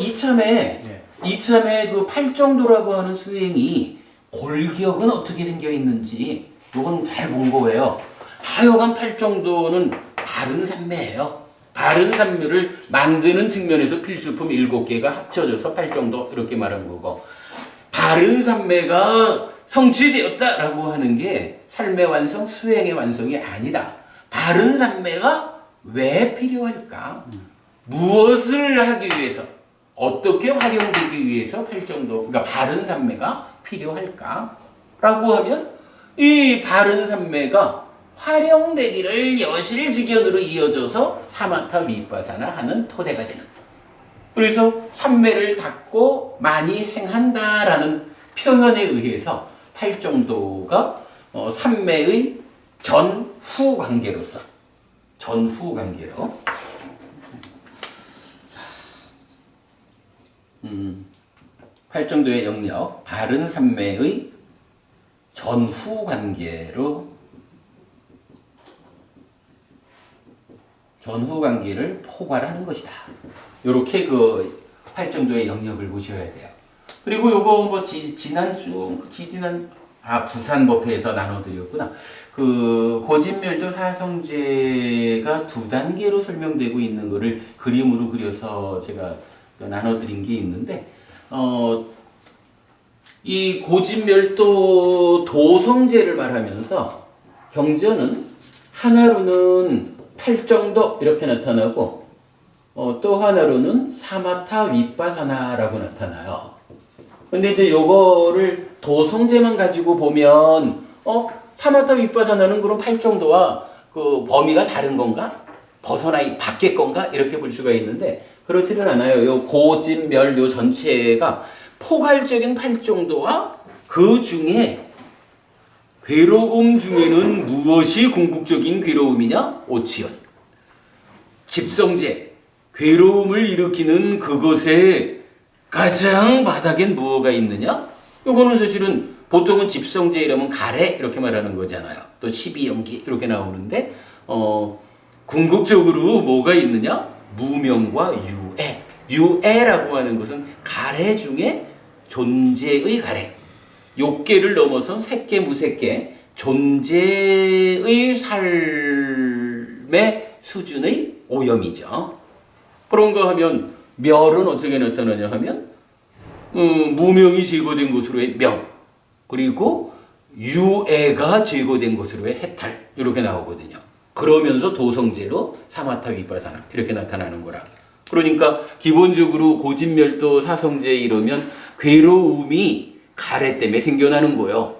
Speaker 1: 이참에 그 팔정도라고 하는 수행이 골격은 어떻게 생겨 있는지 이건 잘 본 거예요. 하여간 팔정도는 바른 산매예요. 바른 산매를 만드는 측면에서 필수품 7개가 합쳐져서 팔정도 이렇게 말한 거고, 바른 산매가 성취되었다라고 하는 게 삶의 완성, 수행의 완성이 아니다. 바른 산매가 왜 필요할까? 무엇을 하기 위해서, 어떻게 활용되기 위해서 팔정도, 그러니까 바른 산매가 필요할까? 라고 하면 이 바른 산매가 활용되기를 여실지견으로 이어져서 사마타 윗바사나 하는 토대가 되는. 그래서 산매를 닦고 많이 행한다라는 표현에 의해서 팔정도가 산매의 전후 관계로서, 전후 관계로 팔정도의 영역, 바른 산매의 전후 관계로, 전후 관계를 포괄하는 것이다. 요렇게 그 팔정도의 영역을 보셔야 돼요. 그리고 요거 부산 법회에서 나눠드렸구나. 그 고진멸도 사성제가 2단계로 설명되고 있는 거를 그림으로 그려서 제가 나눠드린 게 있는데, 이 고진멸도 도성제를 말하면서 경전은 하나로는 팔정도 이렇게 나타나고, 또 하나로는 사마타 윗바사나라고 나타나요. 근데 이제 요거를 도성제만 가지고 보면 사마타 윗바사나는 그럼 팔정도와 그 범위가 다른 건가? 벗어나 밖의 건가? 이렇게 볼 수가 있는데 그렇지는 않아요. 요 고진멸 요 전체가 포괄적인 팔정도와 그 중에 괴로움 중에는 무엇이 궁극적인 괴로움이냐? 오치연. 집성제. 괴로움을 일으키는 그것에 가장 바닥엔 무엇가 있느냐? 이거는 사실은 보통은 집성제 이러면 가래 이렇게 말하는 거잖아요. 또 12연기 이렇게 나오는데 궁극적으로 뭐가 있느냐? 무명과 유애. 유애라고 하는 것은 가래 중에 존재의 가래. 욕계를 넘어선 색계 무색계 존재의 삶의 수준의 오염이죠. 그런가 하면 멸은 어떻게 나타나냐 하면 무명이 제거된 것으로의 명, 그리고 유애가 제거된 것으로의 해탈 이렇게 나오거든요. 그러면서 도성제로 사마타 위파사나 이렇게 나타나는 거라. 그러니까 기본적으로 고진멸도 사성제 이러면 괴로움이 가래 때문에 생겨나는 거예요.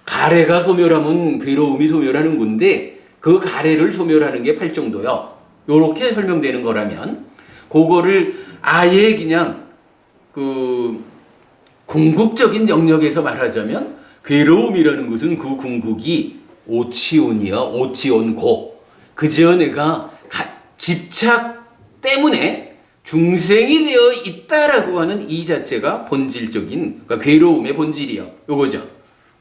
Speaker 1: 가래가 소멸하면 괴로움이 소멸하는 건데 그 가래를 소멸하는 게 팔정도요. 요렇게 설명되는 거라면 그거를 아예 그냥 그 궁극적인 영역에서 말하자면 괴로움이라는 것은 그 궁극이 오치온이야. 오치온고. 그저 내가 집착 때문에 중생이 되어 있다라고 하는 이 자체가 본질적인 그러니까 괴로움의 본질이요. 요거죠.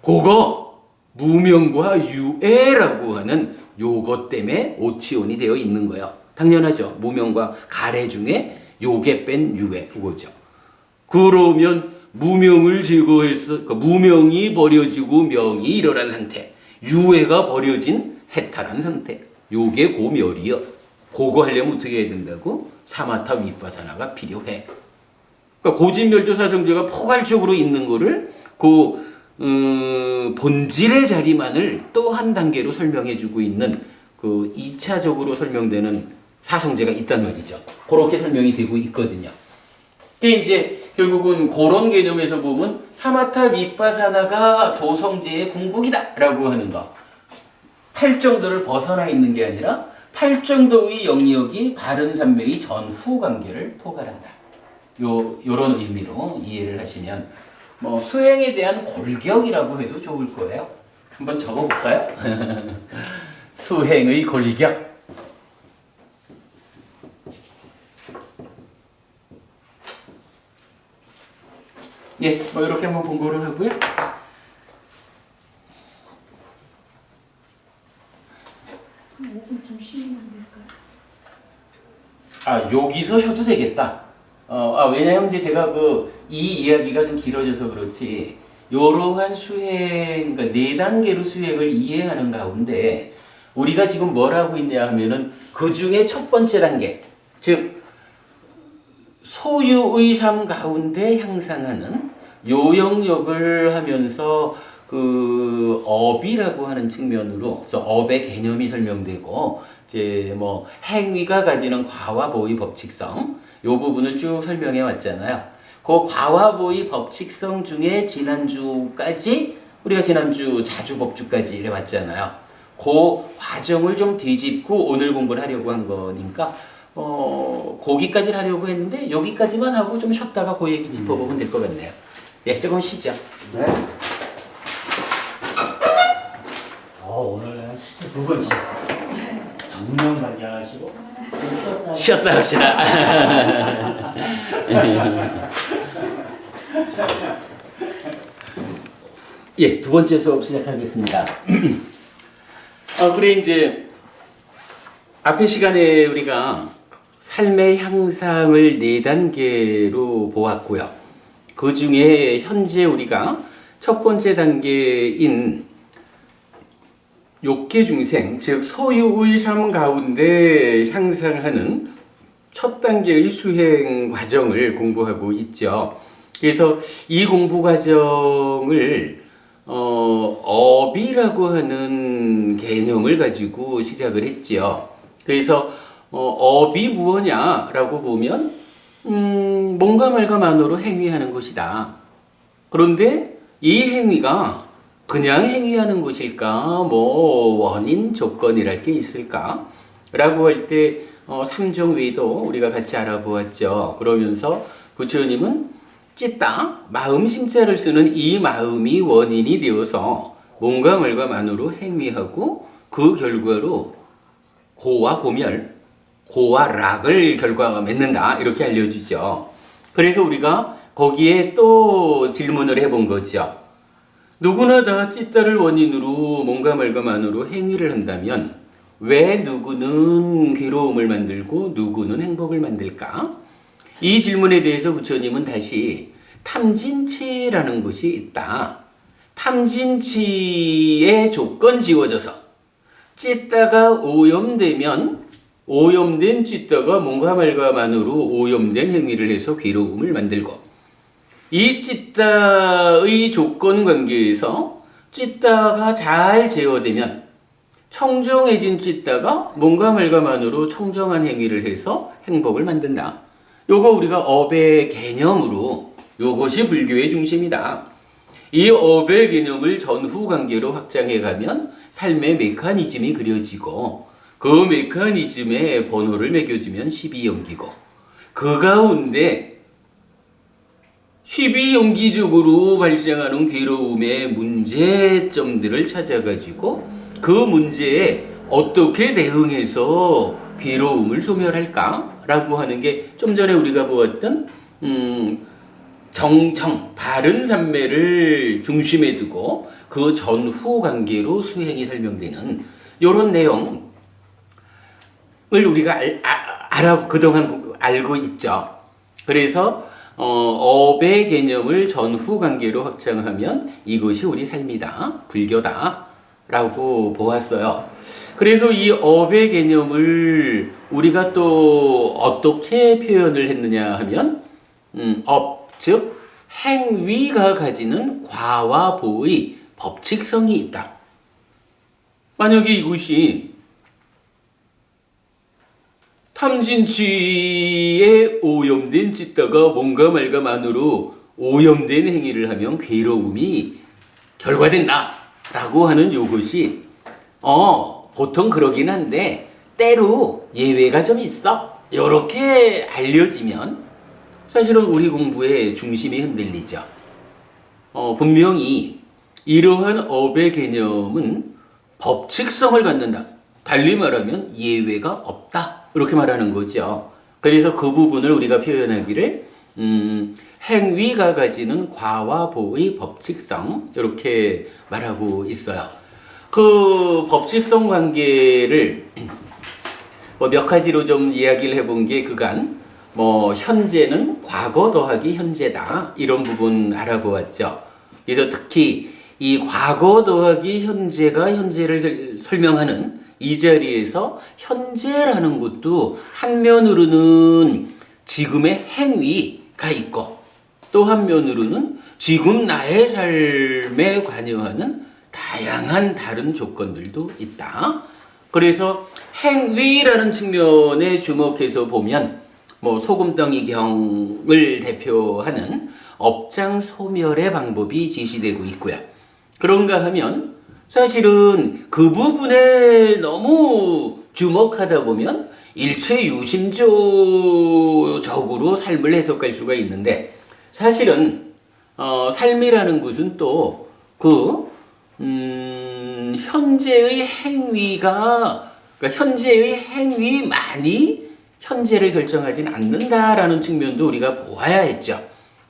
Speaker 1: 그거 무명과 유애라고 하는 요것 때문에 오치온이 되어 있는 거예요. 당연하죠. 무명과 가래 중에 요게 뺀 유애 요거죠. 그러면 무명을 제거해서 그러니까 무명이 버려지고 명이 일어난 상태, 유애가 버려진 해탈한 상태. 요게 고멸이요. 그거 하려면 어떻게 해야 된다고? 사마타 위파사나가 필요해. 그러니까 고진멸도 사성제가 포괄적으로 있는 거를 그 본질의 자리만을 또 한 단계로 설명해주고 있는 그 2차적으로 설명되는 사성제가 있단 말이죠. 그렇게 설명이 되고 있거든요. 근데 이제 결국은 그런 개념에서 보면 사마타 위파사나가 도성제의 궁극이다라고 하는 거. 팔정도를 벗어나 있는 게 아니라 팔정도의 영역이 바른 삼매의 전후 관계를 포괄한다. 요런 의미로 이해를 하시면 뭐 수행에 대한 골격이라고 해도 좋을 거예요. 한번 적어볼까요? 수행의 골격. 예, 뭐 이렇게 한번 본거를 하고요.
Speaker 4: 목을 좀 쉬면 안 될까요?
Speaker 1: 아, 여기서 쉬어도 되겠다. 왜냐하면 이제 제가 이 이야기가 좀 길어져서 그렇지, 이러한 수행, 그러니까 4단계로 수행을 이해하는 가운데, 우리가 지금 뭘 하고 있냐 하면은, 그 중에 첫 번째 단계, 즉, 소유의 삶 가운데 향상하는 요 영역을 하면서 업이라고 하는 측면으로, 그래서 업의 개념이 설명되고, 이제 뭐 행위가 가지는 과와보의 법칙성, 요 부분을 쭉 설명해 왔잖아요. 그 과와보의 법칙성 중에 지난주까지, 우리가 지난주 자주법주까지 이래 왔잖아요. 그 과정을 좀 뒤집고 오늘 공부를 하려고 한 거니까, 거기까지를 하려고 했는데, 여기까지만 하고 좀 쉬었다가 그 얘기 짚어보면 될 것 같네요. 예, 조금 쉬죠.
Speaker 3: 네.
Speaker 2: 오늘 스트 2번씩 정면 관장하시고
Speaker 1: 쉬었다 합시다. 예, 2번째 수업 시작하겠습니다. 그래, 이제, 앞의 시간에 우리가 삶의 향상을 4단계로 보았고요. 그 중에 현재 우리가 첫 번째 단계인 욕계 중생, 즉 소유의 삶 가운데 향상하는 첫 단계의 수행 과정을 공부하고 있죠. 그래서 이 공부 과정을 업이라고 하는 개념을 가지고 시작을 했지요. 그래서 업이 무엇냐라고 보면 뭔가 말과만으로 행위하는 것이다. 그런데 이 행위가 그냥 행위하는 것일까? 뭐 원인, 조건이랄 게 있을까? 라고 할 때 3종 외도 우리가 같이 알아보았죠. 그러면서 부처님은 찌따, 마음 심자를 쓰는 이 마음이 원인이 되어서 뭔가 말과만으로 행위하고 그 결과로 고와 고멸, 고와 락을 결과가 맺는다. 이렇게 알려주죠. 그래서 우리가 거기에 또 질문을 해본 거죠. 누구나 다 찢다를 원인으로 뭔가 말감안으로 행위를 한다면 왜 누구는 괴로움을 만들고 누구는 행복을 만들까? 이 질문에 대해서 부처님은 다시 탐진치라는 것이 있다. 탐진치의 조건 지워져서 찢다가 오염되면 오염된 찢다가 뭔가 말감안으로 오염된 행위를 해서 괴로움을 만들고 이 찢다의 조건 관계에서 찢다가 잘 제어되면 청정해진 찢다가 뭔가 말감안으로 청정한 행위를 해서 행복을 만든다. 요거 우리가 업의 개념으로 요것이 불교의 중심이다. 이 업의 개념을 전후 관계로 확장해 가면 삶의 메커니즘이 그려지고 그 메커니즘에 번호를 매겨주면 12연기고 그 가운데 12연기적으로 발생하는 괴로움의 문제점들을 찾아가지고 그 문제에 어떻게 대응해서 괴로움을 소멸할까라고 하는 게 좀 전에 우리가 보았던 정청, 바른 산매를 중심에 두고 그 전후 관계로 수행이 설명되는 이런 내용을 우리가 그동안 알고 있죠. 그래서 업의 개념을 전후 관계로 확장하면 이것이 우리 삶이다, 불교다 라고 보았어요. 그래서 이 업의 개념을 우리가 또 어떻게 표현을 했느냐 하면 업, 즉 행위가 가지는 과와 보의 법칙성이 있다. 만약에 이것이 탐진치에 오염된 찢다가 뭔가 말감안으로 오염된 행위를 하면 괴로움이 결과된다 라고 하는 요것이 보통 그러긴 한데 때로 예외가 좀 있어 이렇게 알려지면 사실은 우리 공부의 중심이 흔들리죠. 분명히 이러한 업의 개념은 법칙성을 갖는다. 달리 말하면 예외가 없다. 이렇게 말하는 거죠. 그래서 그 부분을 우리가 표현하기를 행위가 가지는 과와 보의 법칙성 이렇게 말하고 있어요. 그 법칙성 관계를 몇 가지로 좀 이야기를 해본 게 그간 현재는 과거 더하기 현재다 이런 부분 알아보았죠. 그래서 특히 이 과거 더하기 현재가 현재를 설명하는 이 자리에서 현재라는 것도 한면으로는 지금의 행위가 있고 또 한면으로는 지금 나의 삶에 관여하는 다양한 다른 조건들도 있다. 그래서 행위라는 측면에 주목해서 보면 소금덩이경을 대표하는 업장 소멸의 방법이 제시되고 있고요. 그런가 하면 사실은 그 부분에 너무 주목하다 보면 일체유심조적으로 삶을 해석할 수가 있는데 사실은 삶이라는 것은 또 현재의 행위가 그러니까 현재의 행위만이 현재를 결정하지는 않는다라는 측면도 우리가 보아야 했죠.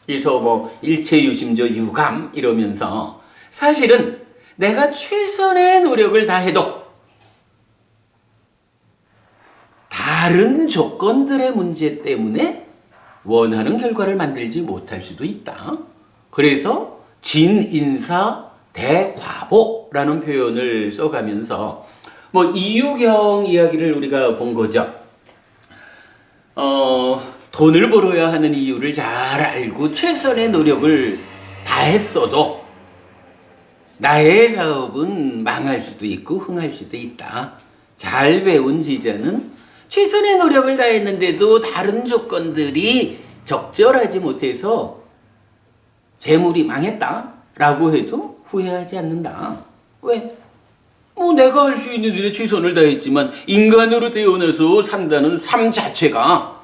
Speaker 1: 그래서 일체유심조 유감 이러면서 사실은 내가 최선의 노력을 다해도 다른 조건들의 문제 때문에 원하는 결과를 만들지 못할 수도 있다. 그래서 진인사 대과보라는 표현을 써가면서 이유경 이야기를 우리가 본 거죠. 돈을 벌어야 하는 이유를 잘 알고 최선의 노력을 다했어도 나의 사업은 망할 수도 있고 흥할 수도 있다. 잘 배운 지자는 최선의 노력을 다했는데도 다른 조건들이 적절하지 못해서 재물이 망했다라고 해도 후회하지 않는다. 왜? 내가 할 수 있는 일에 최선을 다했지만 인간으로 태어나서 산다는 삶 자체가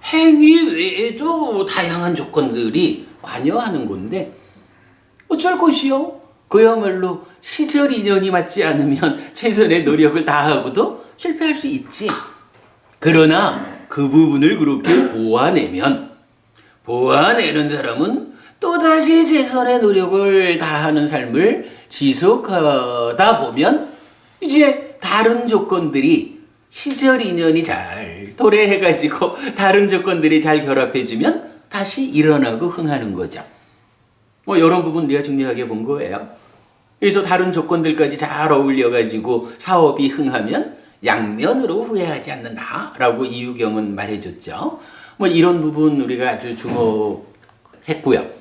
Speaker 1: 행위 외에도 다양한 조건들이 관여하는 건데 어쩔 것이요? 그야말로 시절 인연이 맞지 않으면 최선의 노력을 다하고도 실패할 수 있지. 그러나 그 부분을 그렇게 보아내면 보아내는 사람은 또다시 재선의 노력을 다하는 삶을 지속하다 보면 이제 다른 조건들이 시절 인연이 잘 도래해가지고 다른 조건들이 잘 결합해지면 다시 일어나고 흥하는 거죠. 이런 부분 내가 중요하게 본 거예요. 그래서 다른 조건들까지 잘 어울려가지고 사업이 흥하면 양면으로 후회하지 않는다라고 이유경은 말해줬죠. 이런 부분 우리가 아주 주목했고요.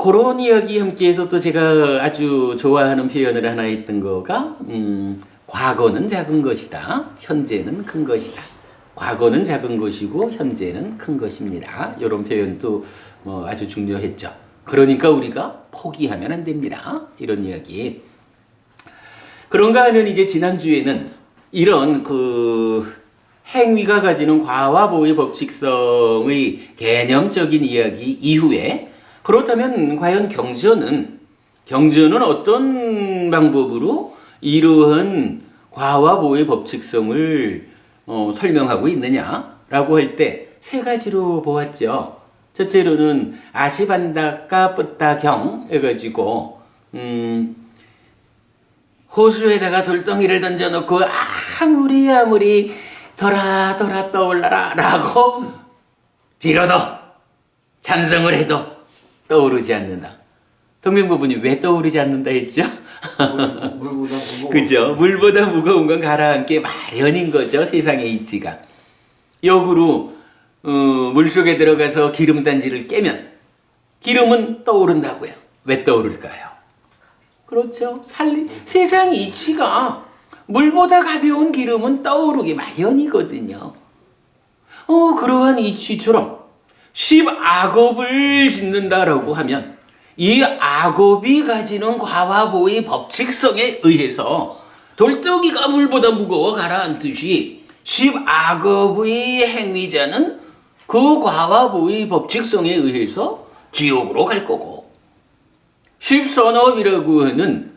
Speaker 1: 그런 이야기 함께해서 또 제가 아주 좋아하는 표현을 하나 했던 거가 과거는 작은 것이다. 현재는 큰 것이다. 과거는 작은 것이고 현재는 큰 것입니다. 이런 표현도 아주 중요했죠. 그러니까 우리가 포기하면 안 됩니다. 이런 이야기. 그런가 하면 이제 지난주에는 이런 행위가 가지는 과와 보의 법칙성의 개념적인 이야기 이후에 그렇다면 과연 경전은 어떤 방법으로 이러한 과와 보의 법칙성을 설명하고 있느냐라고 할 때 세 가지로 보았죠. 첫째로는 아시반다까 뿌따경 해가지고 호수에다가 돌덩이를 던져놓고 아무리 돌아 떠올라라 라고 빌어도 찬성을 해도 떠오르지 않는다. 동명부분이 왜 떠오르지 않는다 했죠?
Speaker 3: 물보다 무거워.
Speaker 1: 그죠? 물보다 무거운 건 가라앉게 마련인 거죠. 세상의 이치가. 역으로 물속에 들어가서 기름단지를 깨면 기름은 떠오른다고요. 왜 떠오를까요? 그렇죠. 세상 이치가 물보다 가벼운 기름은 떠오르기 마련이거든요. 그러한 이치처럼 10악업을 짓는다라고 하면 이 악업이 가지는 과와 보의 법칙성에 의해서 돌덩이가 물보다 무거워 가라앉듯이 10악업의 행위자는 그 과와 보의 법칙성에 의해서 지옥으로 갈 거고 10선업이라고 하는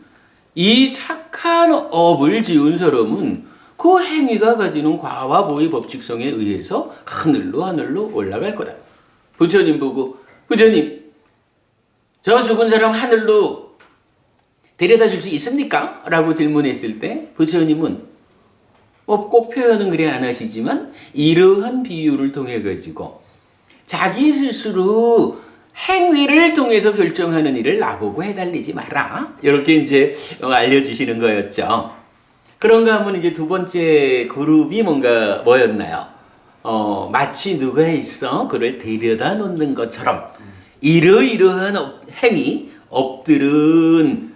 Speaker 1: 이 착한 업을 지은 사람은 그 행위가 가지는 과와 보의 법칙성에 의해서 하늘로 올라갈 거다. 부처님 보고 부처님 저 죽은 사람 하늘로 데려다 줄 수 있습니까? 라고 질문했을 때 부처님은 꼭 표현은 그래 안 하시지만 이러한 비유를 통해 가지고 자기 스스로 행위를 통해서 결정하는 일을 나보고 해달리지 마라. 이렇게 이제 알려주시는 거였죠. 그런가 하면 이제 두 번째 그룹이 뭐였나요? 마치 누가 있어 그를 데려다 놓는 것처럼 이러이러한 업들은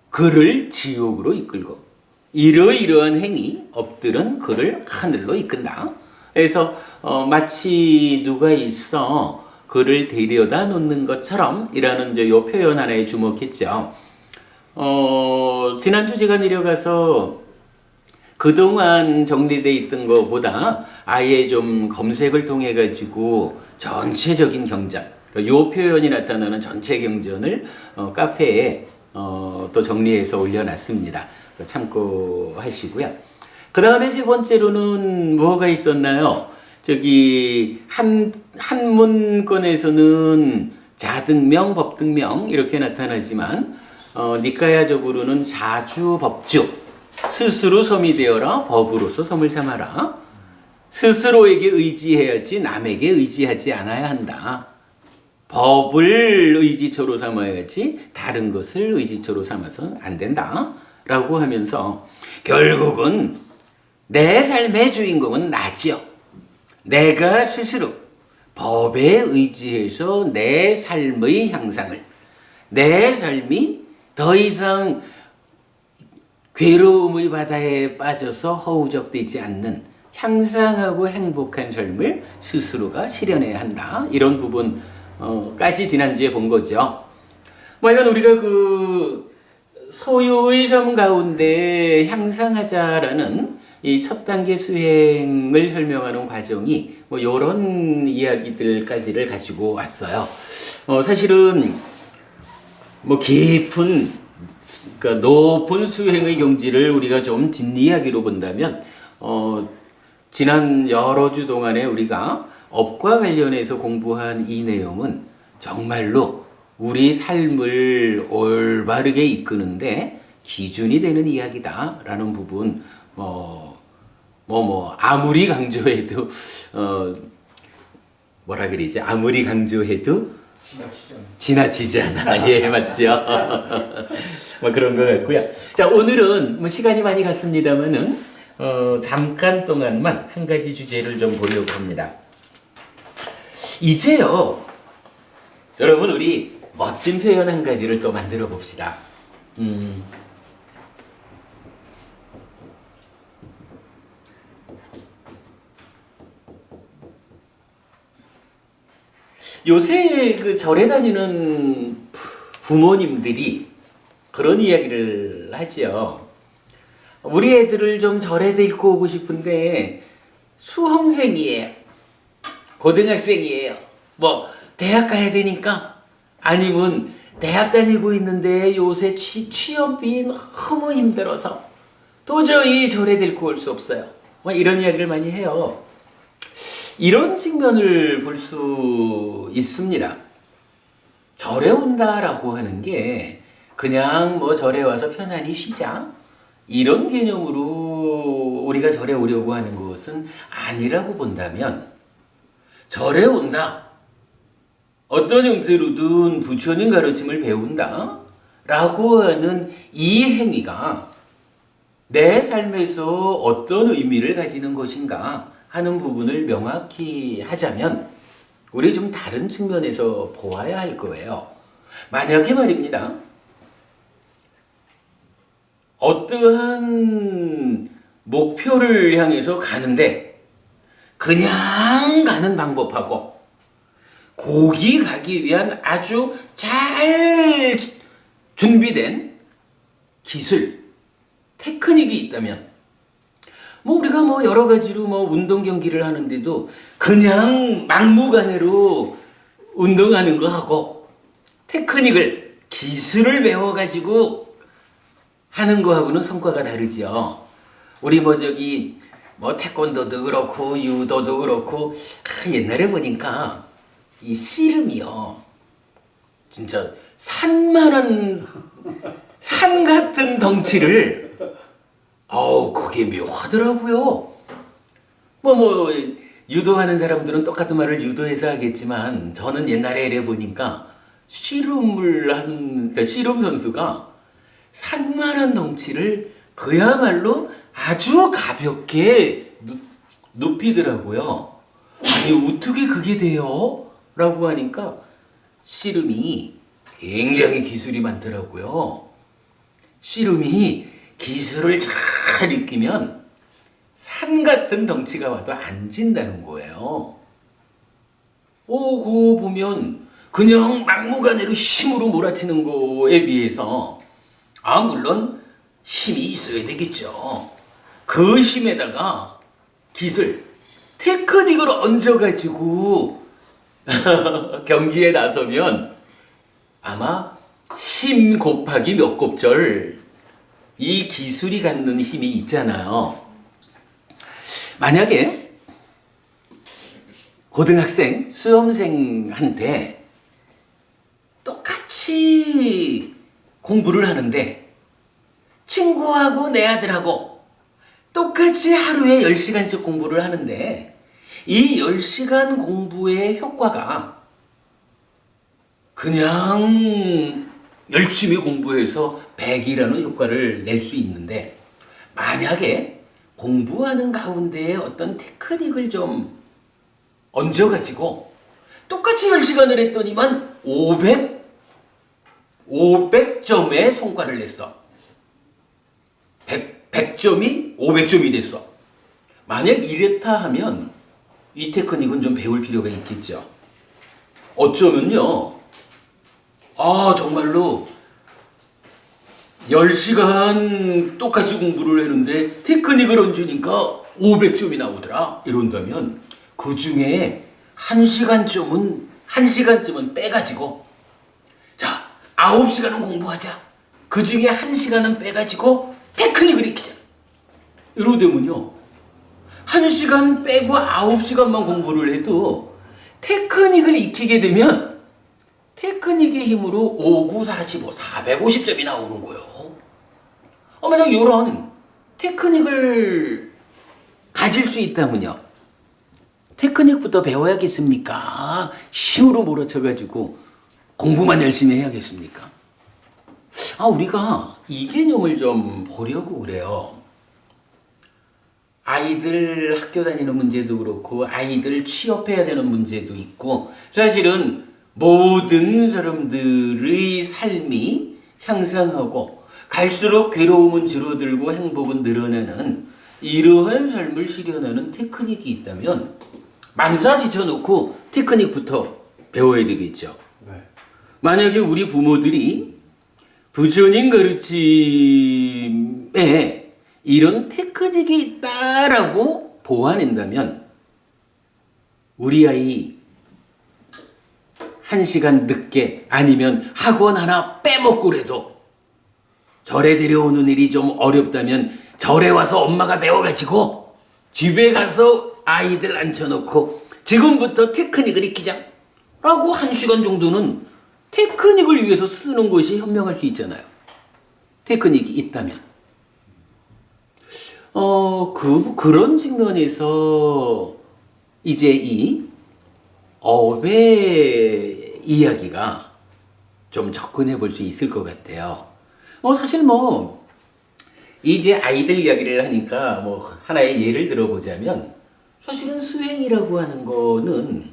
Speaker 1: 그를 지옥으로 이끌고 이러이러한 업들은 그를 하늘로 이끈다. 그래서 마치 누가 있어 그를 데려다 놓는 것처럼 이라는 이제 요 표현 하나에 주목했죠. 지난주 제가 내려가서 그동안 정리되어 있던 것보다 아예 좀 검색을 통해 가지고 전체적인 경전, 요 표현이 나타나는 전체 경전을 카페에 또 정리해서 올려놨습니다. 참고하시고요. 그 다음에 세 번째로는 뭐가 있었나요? 한 문건에서는 자등명, 법등명 이렇게 나타나지만 니카야적으로는 자주 법주, 스스로 섬이 되어라, 법으로서 섬을 삼아라. 스스로에게 의지해야지 남에게 의지하지 않아야 한다. 법을 의지처로 삼아야지 다른 것을 의지처로 삼아서 안 된다. 라고 하면서 결국은 내 삶의 주인공은 나지요. 내가 스스로 법에 의지해서 내 삶의 향상을, 내 삶이 더 이상 괴로움의 바다에 빠져서 허우적대지 않는 향상하고 행복한 삶을 스스로가 실현해야 한다. 이런 부분까지 지난주에 본 거죠. 이건 우리가 소유의 삶 가운데 향상하자라는 이 첫 단계 수행을 설명하는 과정이 이런 이야기들까지를 가지고 왔어요. 사실은 깊은, 그러니까 높은 수행의 경지를 우리가 좀 뒷이야기로 본다면 지난 여러 주 동안에 우리가 업과 관련해서 공부한 이 내용은 정말로 우리 삶을 올바르게 이끄는데 기준이 되는 이야기다라는 부분 아무리 강조해도 뭐라 그러지? 아무리 강조해도 지나치지 않아. 예, 맞죠? 뭐 그런 것 같고요. 자, 오늘은 뭐 시간이 많이 갔습니다만은 잠깐 동안만 한 가지 주제를 좀 보려고 합니다. 이제요, 여러분 우리 멋진 표현 한 가지를 또 만들어 봅시다. 요새 그 절에 다니는 부모님들이 그런 이야기를 하죠. 우리 애들을 좀 절에 데리고 오고 싶은데 수험생이에요. 고등학생이에요. 뭐 대학 가야 되니까, 아니면 대학 다니고 있는데 요새 취업이 너무 힘들어서 도저히 절에 데리고 올 수 없어요. 뭐 이런 이야기를 많이 해요. 이런 측면을 볼 수 있습니다. 절에 온다라고 하는 게 그냥 뭐 절에 와서 편안히 쉬자 이런 개념으로 우리가 절에 오려고 하는 것은 아니라고 본다면, 절에 온다, 어떤 형태로든 부처님 가르침을 배운다 라고 하는 이 행위가 내 삶에서 어떤 의미를 가지는 것인가 하는 부분을 명확히 하자면 우리 좀 다른 측면에서 보아야 할 거예요. 만약에 말입니다, 어떠한 목표를 향해서 가는데 그냥 가는 방법하고 거기 가기 위한 아주 잘 준비된 기술, 테크닉이 있다면, 뭐 우리가 뭐 여러 가지로 뭐 운동 경기를 하는데도 그냥 막무가내로 운동하는 거 하고 테크닉을, 기술을 배워가지고 하는 거하고는 성과가 다르죠. 우리 뭐 태권도도 그렇고 유도도 그렇고 옛날에 보니까 이 씨름이요, 진짜 산 같은 덩치를 그게 묘하더라고요. 유도하는 사람들은 똑같은 말을 유도해서 하겠지만, 저는 옛날에 이래 보니까 그러니까 씨름 선수가 산만한 덩치를 그야말로 아주 가볍게 눕히더라고요. 아니, 어떻게 그게 돼요? 라고 하니까 씨름이 굉장히 기술이 많더라고요. 씨름이 기술을 잘 익히면 산 같은 덩치가 와도 안 진다는 거예요. 그거 보면 그냥 막무가내로 힘으로 몰아치는 거에 비해서, 물론 힘이 있어야 되겠죠. 그 힘에다가 기술, 테크닉을 얹어가지고 경기에 나서면 아마 힘 곱하기 몇 곱절, 이 기술이 갖는 힘이 있잖아요. 만약에 고등학생, 수험생한테 똑같이 공부를 하는데 친구하고 내 아들하고 똑같이 하루에 10시간씩 공부를 하는데 이 10시간 공부의 효과가 그냥 열심히 공부해서 100이라는 효과를 낼 수 있는데, 만약에 공부하는 가운데에 어떤 테크닉을 좀 얹어가지고 똑같이 10시간을 했더니만 500점의 성과를 냈어. 100점이 500점이 됐어. 만약 이랬다 하면 이 테크닉은 좀 배울 필요가 있겠죠. 어쩌면요, 정말로 10시간 똑같이 공부를 했는데 테크닉을 얹으니까 500점이 나오더라 이런다면, 그 중에 1시간쯤은 빼가지고, 자, 9시간은 공부하자. 그 중에 1시간은 빼가지고 테크닉을 익히자. 이러되면요, 1시간 빼고 9시간만 공부를 해도 테크닉을 익히게 되면 테크닉의 힘으로 5, 9, 45, 450점이 나오는 거예요. 만약 이런 테크닉을 가질 수 있다면요. 테크닉부터 배워야겠습니까? 힘으로 몰아쳐가지고 공부만 열심히 해야겠습니까? 우리가 이 개념을 좀 보려고 그래요. 아이들 학교 다니는 문제도 그렇고 아이들 취업해야 되는 문제도 있고 사실은 모든 사람들의 삶이 향상하고 갈수록 괴로움은 줄어들고 행복은 늘어나는 이러한 삶을 실현하는 테크닉이 있다면 만사 지쳐놓고 테크닉부터 배워야 되겠죠.
Speaker 3: 네.
Speaker 1: 만약에 우리 부모들이 부처님 가르침에 이런 테크닉이 있다라고 보아낸다면 우리 아이 1시간 늦게 아니면 학원 하나 빼먹고라도 절에 데려오는 일이 좀 어렵다면 절에 와서 엄마가 배워가지고 집에 가서 아이들 앉혀놓고 지금부터 테크닉을 익히자 라고 1시간 정도는 테크닉을 위해서 쓰는 것이 현명할 수 있잖아요. 테크닉이 있다면. 그런 측면에서 이제 이 업의 이야기가 좀 접근해 볼 수 있을 것 같아요. 사실 이제 아이들 이야기를 하니까 하나의 예를 들어보자면 사실은 수행이라고 하는 거는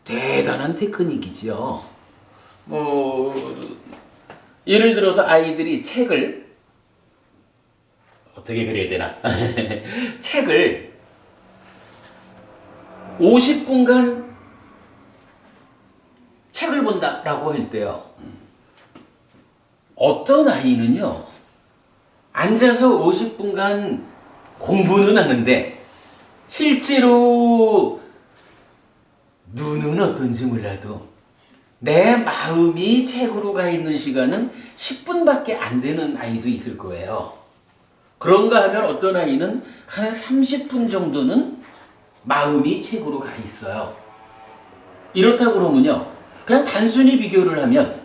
Speaker 1: 대단한 테크닉이지요. 예를 들어서 아이들이 책을 어떻게 그려야 되나? 책을 50분간 책을 본다라고 할 때요. 어떤 아이는요. 앉아서 50분간 공부는 하는데 실제로 눈은 어떤지 몰라도 내 마음이 책으로 가 있는 시간은 10분밖에 안 되는 아이도 있을 거예요. 그런가 하면 어떤 아이는 한 30분 정도는 마음이 책으로 가 있어요. 이렇다 그러면요. 그냥 단순히 비교를 하면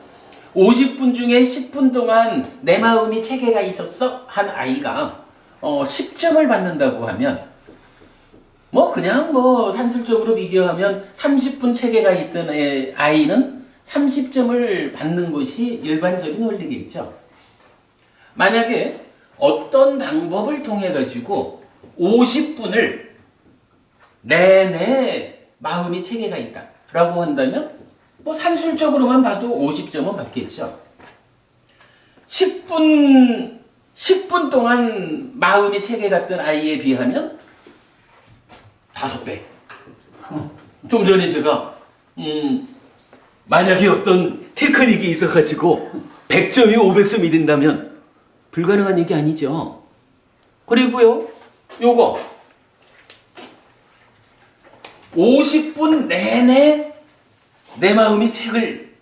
Speaker 1: 50분 중에 10분 동안 내 마음이 책에 가 있었어? 한 아이가 10점을 받는다고 하면 그냥 산술적으로 비교하면 30분 책에 가 있던 아이는 30점을 받는 것이 일반적인 원리겠죠. 만약에 어떤 방법을 통해 가지고 50분을 내내 마음이 책에 가 있다라고 한다면 산술적으로만 봐도 50점은 받겠죠. 10분 동안 마음이 책에 갔던 아이에 비하면 5배. 좀 전에 제가 만약에 어떤 테크닉이 있어가지고 100점이 500점이 된다면 불가능한 얘기 아니죠. 그리고요, 요거 50분 내내 내 마음이 책을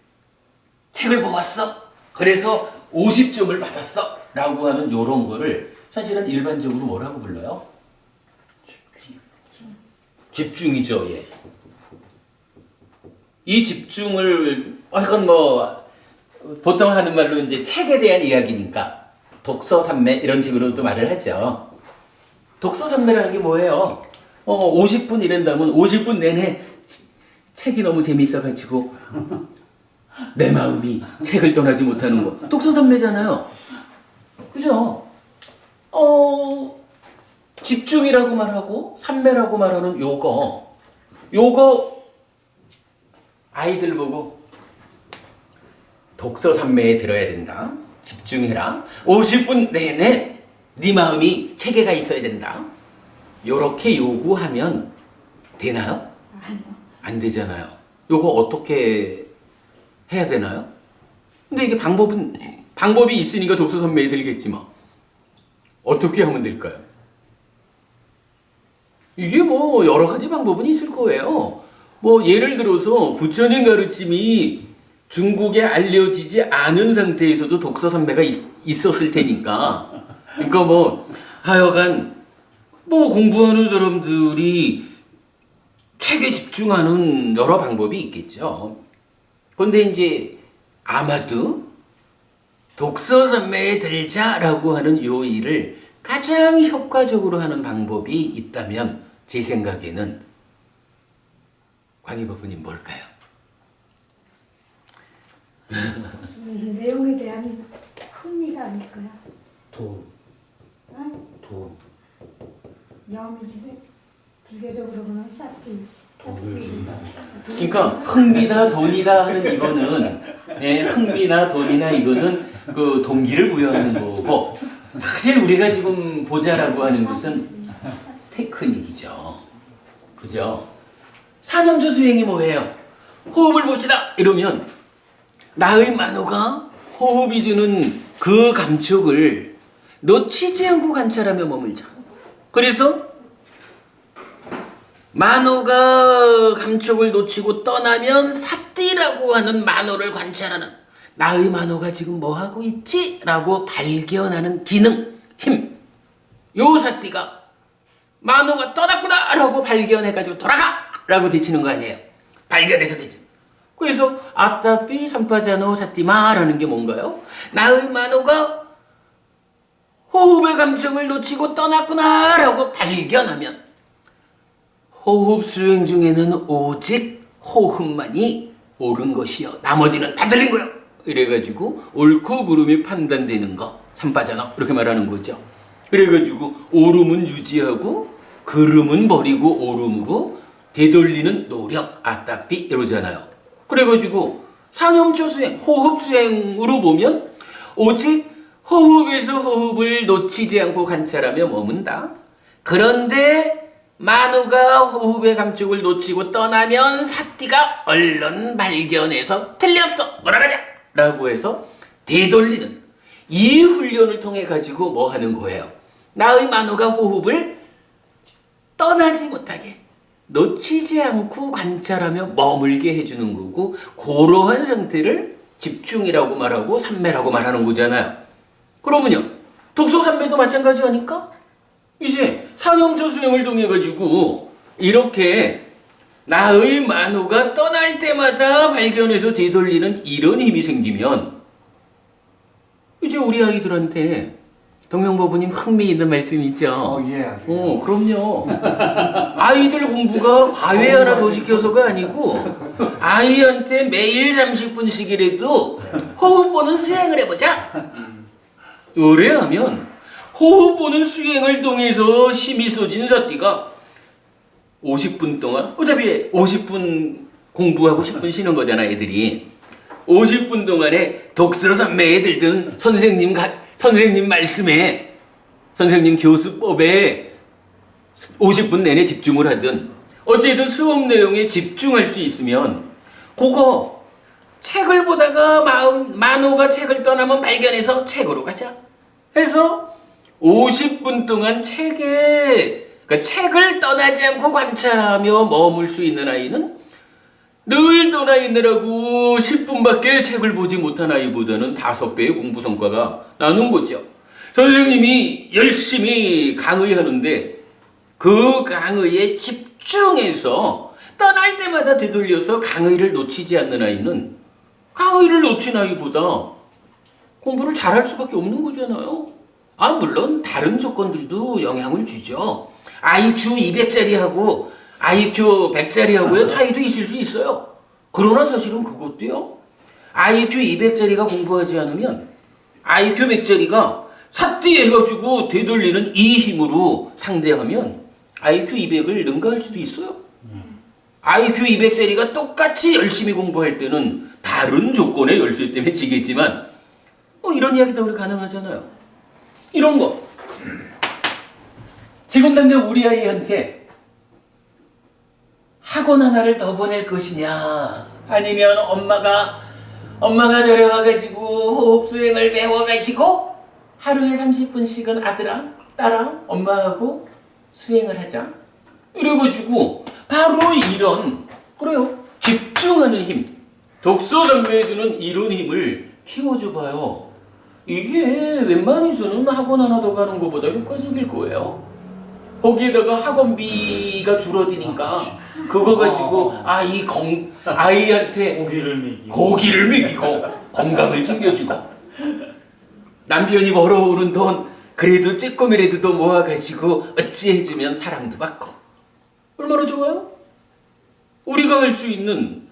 Speaker 1: 보았어. 그래서 50점을 받았어. 라고 하는 요런 거를 사실은 일반적으로 뭐라고 불러요? 집중이죠. 예. 이 집중을 약간 보통 하는 말로 이제 책에 대한 이야기니까 독서산매 이런 식으로 또 말을 하죠. 독서산매라는 게 뭐예요? 50분 이런다면 50분 내내 책이 너무 재미있어가지고 내 마음이 책을 떠나지 못하는 거. 독서산매잖아요. 그죠? 집중이라고 말하고 산매라고 말하는 요거 아이들 보고 독서산매에 들어야 된다. 집중해라. 50분 내내 네 마음이 책에 가 있어야 된다. 요렇게 요구하면 되나요? 안 되잖아요. 요거 어떻게 해야 되나요? 근데 이게 방법이 있으니까 독서산매에 들겠지 어떻게 하면 될까요? 이게 여러 가지 방법은 있을 거예요. 예를 들어서 부처님 가르침이 중국에 알려지지 않은 상태에서도 독서산매가 있었을 테니까. 그러니까 하여간 뭐 공부하는 사람들이 책에 집중하는 여러 방법이 있겠죠. 그런데 이제 아마도 독서 선매에 들자라고 하는 요일을 가장 효과적으로 하는 방법이 있다면 제 생각에는 광희법부님 뭘까요?
Speaker 4: 내용에 대한 흥미가 아닐까요?
Speaker 3: 돈.
Speaker 4: 어?
Speaker 3: 돈.
Speaker 4: 영이지 불교적으로 보면 사티.
Speaker 1: 그러니까 흥미다 돈이다 하는 이거는 흥미나 돈이나 이거는 그 동기를 부여하는 거고 사실 우리가 지금 보자라고 하는 것은 테크닉이죠. 그죠? 4년조 수행이 뭐예요? 호흡을 봅시다 이러면 나의 만호가 호흡이 주는 그 감촉을 놓치지 않고 관찰하며 머물자. 그래서 만호가 감촉을 놓치고 떠나면 사띠라고 하는 만호를 관찰하는 나의 만호가 지금 뭐하고 있지? 라고 발견하는 기능, 힘. 요 사띠가 만호가 떠났구나! 라고 발견해가지고 돌아가! 라고 되치는 거 아니에요. 발견해서 되치. 그래서 아따삐 삼파자노 사띠마라는 게 뭔가요? 나의 만호가 호흡의 감촉을 놓치고 떠났구나! 라고 발견하면 호흡 수행 중에는 오직 호흡만이 옳은 것이요. 나머지는 다 틀린 거요. 이래가지고 옳고 그름이 판단되는 거. 삼파자나 이렇게 말하는 거죠. 그래가지고 옳음은 유지하고 그름은 버리고 옳음으로 되돌리는 노력. 아따삐 이러잖아요. 그래가지고 상염초 수행, 호흡 수행으로 보면 오직 호흡에서 호흡을 놓치지 않고 관찰하며 머문다. 그런데 만우가 호흡의 감촉을 놓치고 떠나면 사띠가 얼른 발견해서 틀렸어 돌아가자 라고 해서 되돌리는 이 훈련을 통해 가지고 뭐 하는 거예요? 나의 만우가 호흡을 떠나지 못하게 놓치지 않고 관찰하며 머물게 해주는 거고 그러한 상태를 집중이라고 말하고 삼매라고 말하는 거잖아요. 그러면요 독서 삼매도 마찬가지 아닐까? 이제 상염초 수행을 통해 가지고 이렇게 나의 만호가 떠날 때마다 발견해서 되돌리는 이런 힘이 생기면 이제 우리 아이들한테 동명법부님 흥미 있는 말씀이죠.
Speaker 3: 예.
Speaker 1: 그럼요. 아이들 공부가 과외 하나 더 시켜서가 아니고 아이한테 매일 30분씩이라도 호흡 보는 수행을 해보자. 의뢰하면 호흡 보는 수행을 통해서 힘이 쏟은 사띠가 50분 동안 어차피 50분 공부하고 10분 쉬는 거잖아 애들이. 50분 동안에 독서 선매에 들든 선생님 말씀에 선생님 교수법에 50분 내내 집중을 하든 어쨌든 수업 내용에 집중할 수 있으면 그거 책을 보다가 만호가 책을 떠나면 발견해서 책으로 가자 해서 50분 동안 그러니까 책을 떠나지 않고 관찰하며 머물 수 있는 아이는 늘 떠나 있느라고 10분밖에 책을 보지 못한 아이보다는 5배의 공부 성과가 나는 거죠. 선생님이 열심히 강의하는데 그 강의에 집중해서 떠날 때마다 되돌려서 강의를 놓치지 않는 아이는 강의를 놓친 아이보다 공부를 잘할 수밖에 없는 거잖아요. 물론 다른 조건들도 영향을 주죠. IQ 200짜리하고 IQ 100짜리하고의 차이도 있을 수 있어요. 그러나 사실은 그것도요. IQ 200짜리가 공부하지 않으면 IQ 100짜리가 삿띠 해가지고 되돌리는 이 힘으로 상대하면 IQ 200을 능가할 수도 있어요. IQ 200짜리가 똑같이 열심히 공부할 때는 다른 조건의 열쇠 때문에 지겠지만 이런 이야기도 우리 가능하잖아요. 이런 거. 지금 당장 우리 아이한테 학원 하나를 더 보낼 것이냐 아니면 엄마가 저래 와가지고 호흡 수행을 배워가지고 하루에 30분씩은 아들랑 딸랑 엄마하고 수행을 하자 이래가지고 바로 이런 그래요 집중하는 힘 독서 선매에 두는 이런 힘을 키워줘봐요. 이게 웬만해서는 학원 하나 더 가는 것보다 효과적일 거예요. 거기에다가 학원비가 줄어드니까 그거 가지고 아이한테 고기를 먹이고 건강을 챙겨주고 남편이 벌어오는 돈 그래도 조금이라도 더 모아가지고 어찌해주면 사랑도 받고 얼마나 좋아요? 우리가 할 수 있는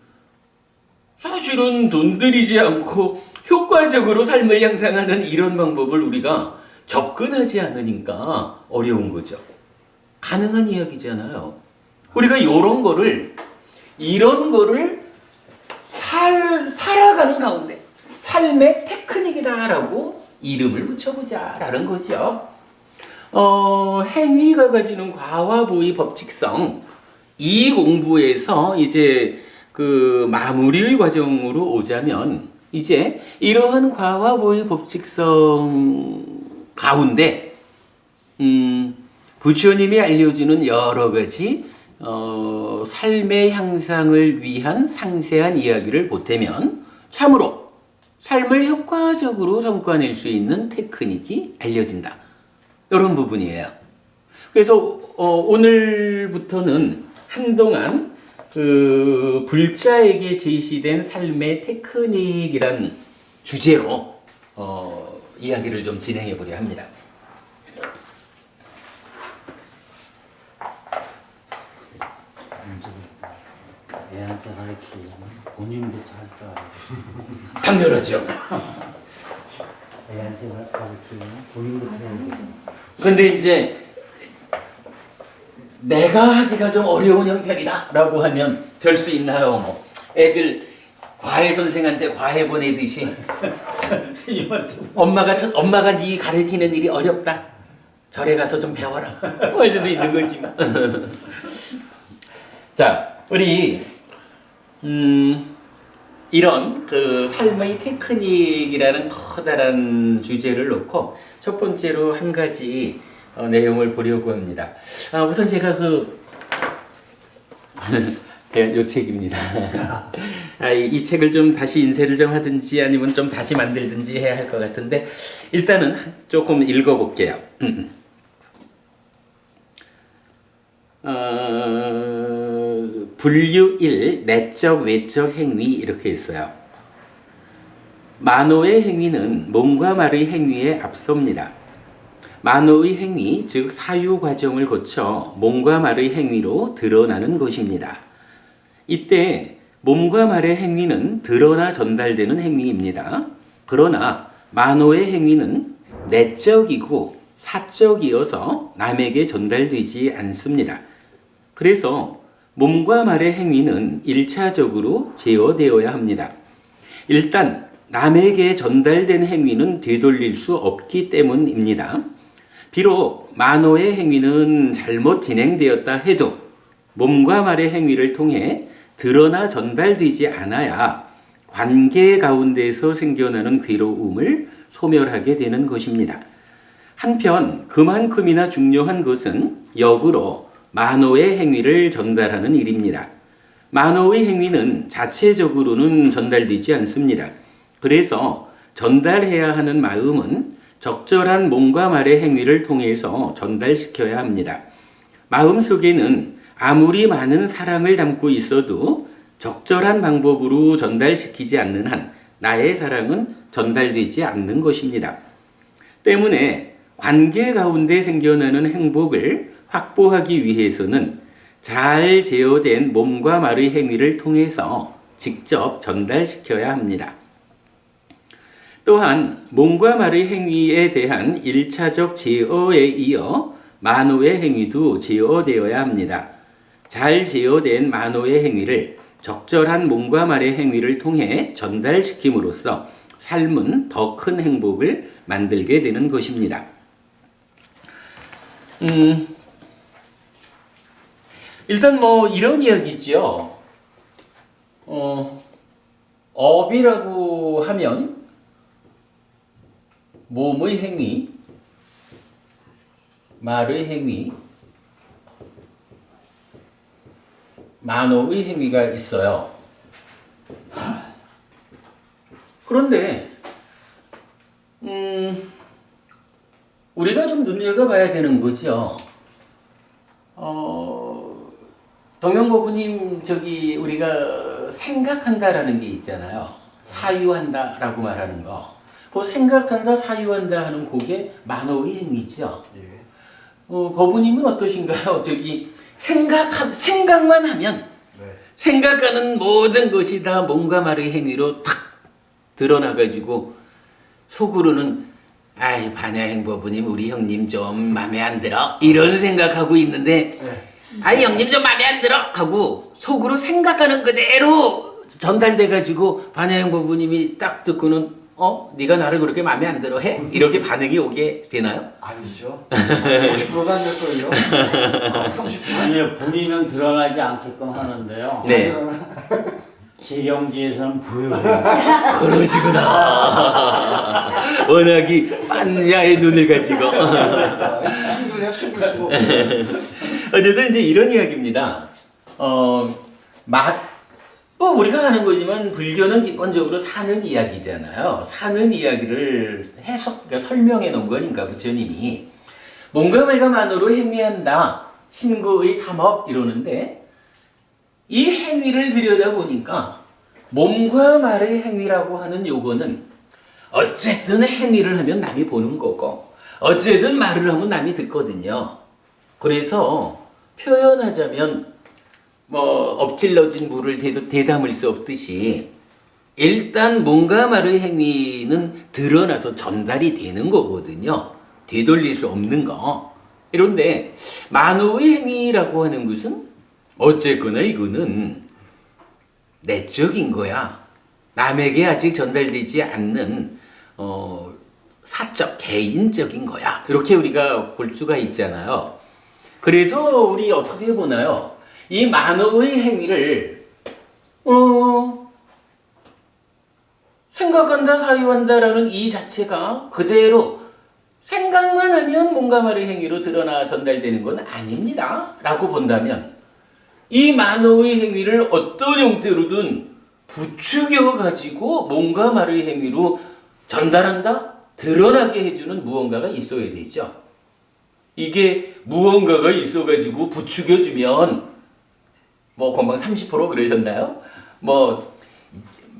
Speaker 1: 사실은 돈 들이지 않고 효과적으로 삶을 향상하는 이런 방법을 우리가 접근하지 않으니까 어려운 거죠. 가능한 이야기잖아요. 우리가 이런 거를 살아가는 가운데 삶의 테크닉이다라고 이름을 붙여보자라는 거죠. 행위가 가지는 과화보의 법칙성 이 공부에서 이제 그 마무리의 과정으로 오자면 이제 이러한 과화보의 법칙성 가운데 부처님이 알려주는 여러 가지 삶의 향상을 위한 상세한 이야기를 보태면 참으로 삶을 효과적으로 성과낼 수 있는 테크닉이 알려진다. 이런 부분이에요. 그래서 오늘부터는 한동안 그 불자에게 제시된 삶의 테크닉이란 주제로 이야기를 좀 진행해 보려 합니다.
Speaker 2: 애한테 가르치려면 본인부터 할 줄 알아야 돼.
Speaker 1: 당연하죠.
Speaker 2: 애한테 가르치려면 본인부터 해야 돼.
Speaker 1: 근데 이제 내가 하기가 좀 어려운 형편이다 라고 하면 별 수 있나요? 뭐 애들 과외 선생한테 과외 보내듯이
Speaker 2: 선생님한테
Speaker 1: 엄마가 네 가르치는 일이 어렵다. 절에 가서 좀 배워라. 할 수도 있는 거지. 자, 우리 이런 그 삶의 테크닉이라는 커다란 주제를 놓고 첫 번째로 한 가지 내용을 보려고 합니다. 우선 제가 이 책입니다. 이 책을 좀 다시 인쇄를 좀 하든지 아니면 좀 다시 만들든지 해야 할 것 같은데 일단은 조금 읽어볼게요. 분류 1 내적 외적 행위 이렇게 있어요. 만호의 행위는 몸과 말의 행위에 앞섭니다. 만호의 행위, 즉 사유 과정을 거쳐 몸과 말의 행위로 드러나는 것입니다. 이때 몸과 말의 행위는 드러나 전달되는 행위입니다. 그러나 만호의 행위는 내적이고 사적이어서 남에게 전달되지 않습니다. 그래서 몸과 말의 행위는 1차적으로 제어되어야 합니다. 일단 남에게 전달된 행위는 되돌릴 수 없기 때문입니다. 비록 만호의 행위는 잘못 진행되었다 해도 몸과 말의 행위를 통해 드러나 전달되지 않아야 관계 가운데서 생겨나는 괴로움을 소멸하게 되는 것입니다. 한편 그만큼이나 중요한 것은 역으로 만호의 행위를 전달하는 일입니다. 만호의 행위는 자체적으로는 전달되지 않습니다. 그래서 전달해야 하는 마음은 적절한 몸과 말의 행위를 통해서 전달시켜야 합니다. 마음속에는 아무리 많은 사랑을 담고 있어도 적절한 방법으로 전달시키지 않는 한 나의 사랑은 전달되지 않는 것입니다. 때문에 관계 가운데 생겨나는 행복을 확보하기 위해서는 잘 제어된 몸과 말의 행위를 통해서 직접 전달시켜야 합니다. 또한 몸과 말의 행위에 대한 1차적 제어에 이어 만호의 행위도 제어되어야 합니다. 잘 제어된 만호의 행위를 적절한 몸과 말의 행위를 통해 전달시킴으로써 삶은 더 큰 행복을 만들게 되는 것입니다. 일단 뭐 이런 이야기죠. 업이라고 하면 몸의 행위, 말의 행위, 만호의 행위가 있어요. 그런데 우리가 좀 눈여겨봐야 되는 거죠. 동명고부님 저기 우리가 생각한다라는 게 있잖아요. 사유한다라고 말하는 거. 그 생각한다, 사유한다 하는 그게 만호의 행위죠.
Speaker 3: 예.
Speaker 1: 거부님은 어떠신가요? 저기 생각만 하면
Speaker 3: 네.
Speaker 1: 생각하는 모든 것이 다 몸과 말의 행위로 탁 드러나가지고 속으로는 아이 반야행보부님 우리 형님 좀 맘에 안 들어 이런 생각하고 있는데
Speaker 3: 네.
Speaker 1: 아이 형님 좀 맘에 안 들어 하고 속으로 생각하는 그대로 전달돼가지고 반야행보부님이 딱 듣고는 네가 나를 그렇게 맘에 안 들어 해? 이렇게 반응이 오게 되나요?
Speaker 3: 아니죠. 50%도 안 될걸요. 30%.
Speaker 2: 아니요, 본인은 드러나지 않게끔 하는데요.
Speaker 1: 네.
Speaker 2: 재경지에서는 보여요.
Speaker 1: 그러시구나. 워낙이 빤야의 눈을 가지고.
Speaker 3: 싱글이야 싱글 수가 없어요.
Speaker 1: 어쨌든 이제 이런 이야기입니다. 우리가 아는 거지만 불교는 기본적으로 사는 이야기잖아요. 사는 이야기를 그러니까 설명해 놓은 거니까 부처님이 몸과 말과 만으로 행위한다. 신구의 삼업 이러는데 이 행위를 들여다보니까 몸과 말의 행위라고 하는 요거는 어쨌든 행위를 하면 남이 보는 거고 어쨌든 말을 하면 남이 듣거든요. 그래서 표현하자면 엎질러진 물을 대담을 수 없듯이 일단 몸과 말의 행위는 드러나서 전달이 되는 거거든요. 되돌릴 수 없는 거. 그런데 만호의 행위라고 하는 것은 어쨌거나 이거는 내적인 거야. 남에게 아직 전달되지 않는 사적, 개인적인 거야. 이렇게 우리가 볼 수가 있잖아요. 그래서 우리 어떻게 보나요? 이 만호의 행위를 생각한다, 사유한다라는 이 자체가 그대로 생각만 하면 몸과 말의 행위로 드러나 전달되는 건 아닙니다. 라고 본다면 이 만호의 행위를 어떤 형태로든 부추겨 가지고 몸과 말의 행위로 전달한다? 드러나게 해주는 무언가가 있어야 되죠. 이게 무언가가 있어 가지고 부추겨 주면 금방 30% 그러셨나요?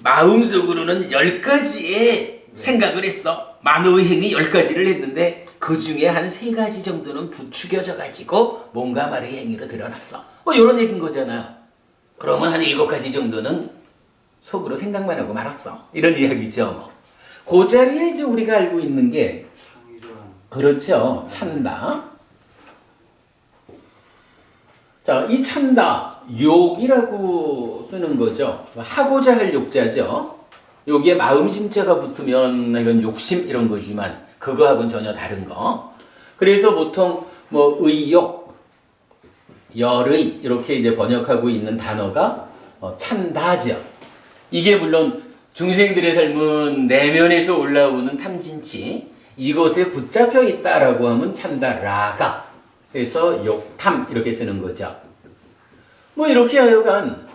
Speaker 1: 마음속으로는 10가지의 생각을 했어. 만호의 행위 10가지를 했는데 그 중에 한 3가지 정도는 부추겨져 가지고 몸과 말의 행위로 드러났어. 이런 얘기인 거잖아요. 그러면 한 7가지 정도는 속으로 생각만 하고 말았어. 이런 이야기죠. 그 자리에 이제 우리가 알고 있는 게 그렇죠. 찬다. 자, 이 찬다, 욕이라고 쓰는 거죠. 하고자 할 욕자죠. 여기에 마음심자가 붙으면 이건 욕심 이런 거지만 그거하고는 전혀 다른 거. 그래서 보통 의욕, 열의 이렇게 이제 번역하고 있는 단어가 찬다죠. 이게 물론 중생들의 삶은 내면에서 올라오는 탐진치 이것에 붙잡혀 있다라고 하면 찬다라가 그래서 욕탐 이렇게 쓰는 거죠. 이렇게 하여간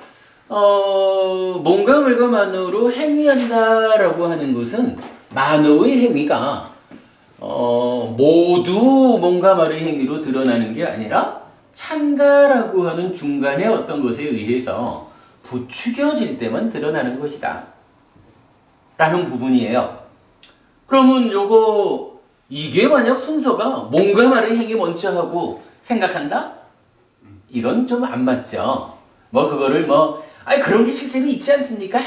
Speaker 1: 몸과 말과 만으로 행위한다라고 하는 것은 만호의 행위가 모두 몸과 말의 행위로 드러나는 게 아니라 찬다라고 하는 중간에 어떤 것에 의해서 부추겨질 때만 드러나는 것이다 라는 부분이에요. 그러면 이게 만약 순서가 몸과 말의 행위 먼저 하고 생각한다? 이건 좀 안 맞죠. 그거를 그런 게 실제로 있지 않습니까?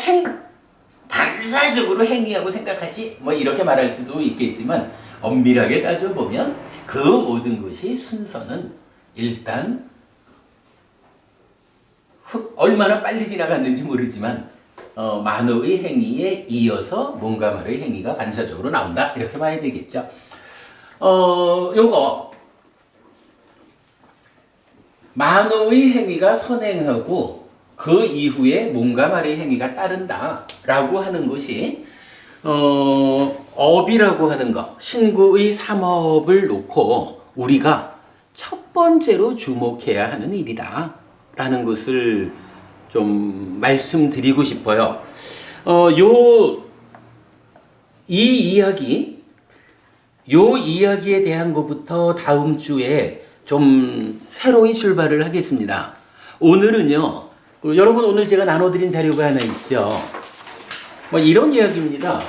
Speaker 1: 반사적으로 행위하고 생각하지? 이렇게 말할 수도 있겠지만 엄밀하게 따져보면 그 모든 것이 순서는 일단 얼마나 빨리 지나갔는지 모르지만 만호의 행위에 이어서 몸과 말의 행위가 반사적으로 나온다. 이렇게 봐야 되겠죠. 만호의 행위가 선행하고 그 이후에 몸과 말의 행위가 따른다라고 하는 것이 업이라고 하는 것, 신구의 삼업을 놓고 우리가 첫 번째로 주목해야 하는 일이다 라는 것을 좀 말씀드리고 싶어요. 이 이야기에 대한 것부터 다음 주에 좀 새로이 출발을 하겠습니다. 오늘은요, 여러분 오늘 제가 나눠드린 자료가 하나 있죠. 뭐 이런 이야기입니다.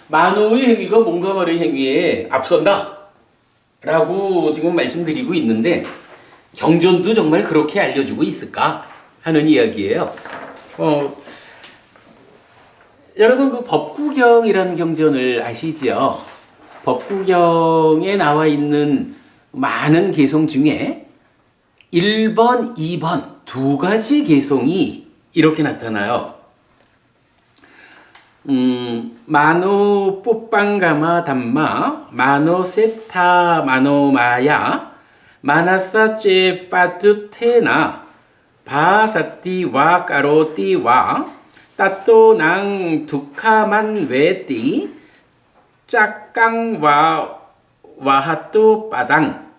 Speaker 1: 만호의 행위가 몸과 말의 행위에 앞선다 라고 지금 말씀드리고 있는데 경전도 정말 그렇게 알려주고 있을까 하는 이야기예요. 여러분 그 법구경이라는 경전을 아시죠? 법구경에 나와 있는 많은 개송 중에 1번, 2번 두 가지 개송이 이렇게 나타나요. 마노 뿌빵가마 담마 마노 세타 마노 마야 마나사제 빠뚜테나 바사띠와 까로띠와 따또낭 두카만 외띠 짝깡와 와하또 빠당.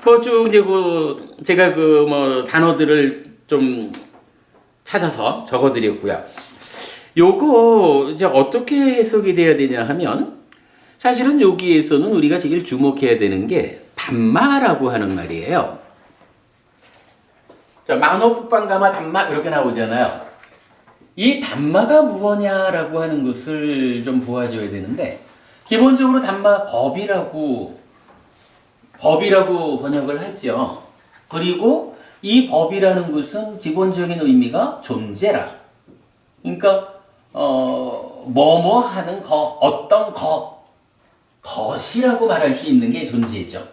Speaker 1: 뭐 쭉 이제 제가 단어들을 좀 찾아서 적어드렸고요. 요거 이제 어떻게 해석이 돼야 되냐 하면 사실은 여기에서는 우리가 제일 주목해야 되는 게 담마라고 하는 말이에요. 자, 마노푸빵가마 담마 이렇게 나오잖아요. 이 담마가 무엇냐라고 하는 것을 좀 보아줘야 되는데 기본적으로 담마 법이라고 번역을 하죠. 그리고 이 법이라는 것은 기본적인 의미가 존재라. 그러니까 뭐뭐 하는 것, 어떤 것이라고 말할 수 있는 게 존재죠.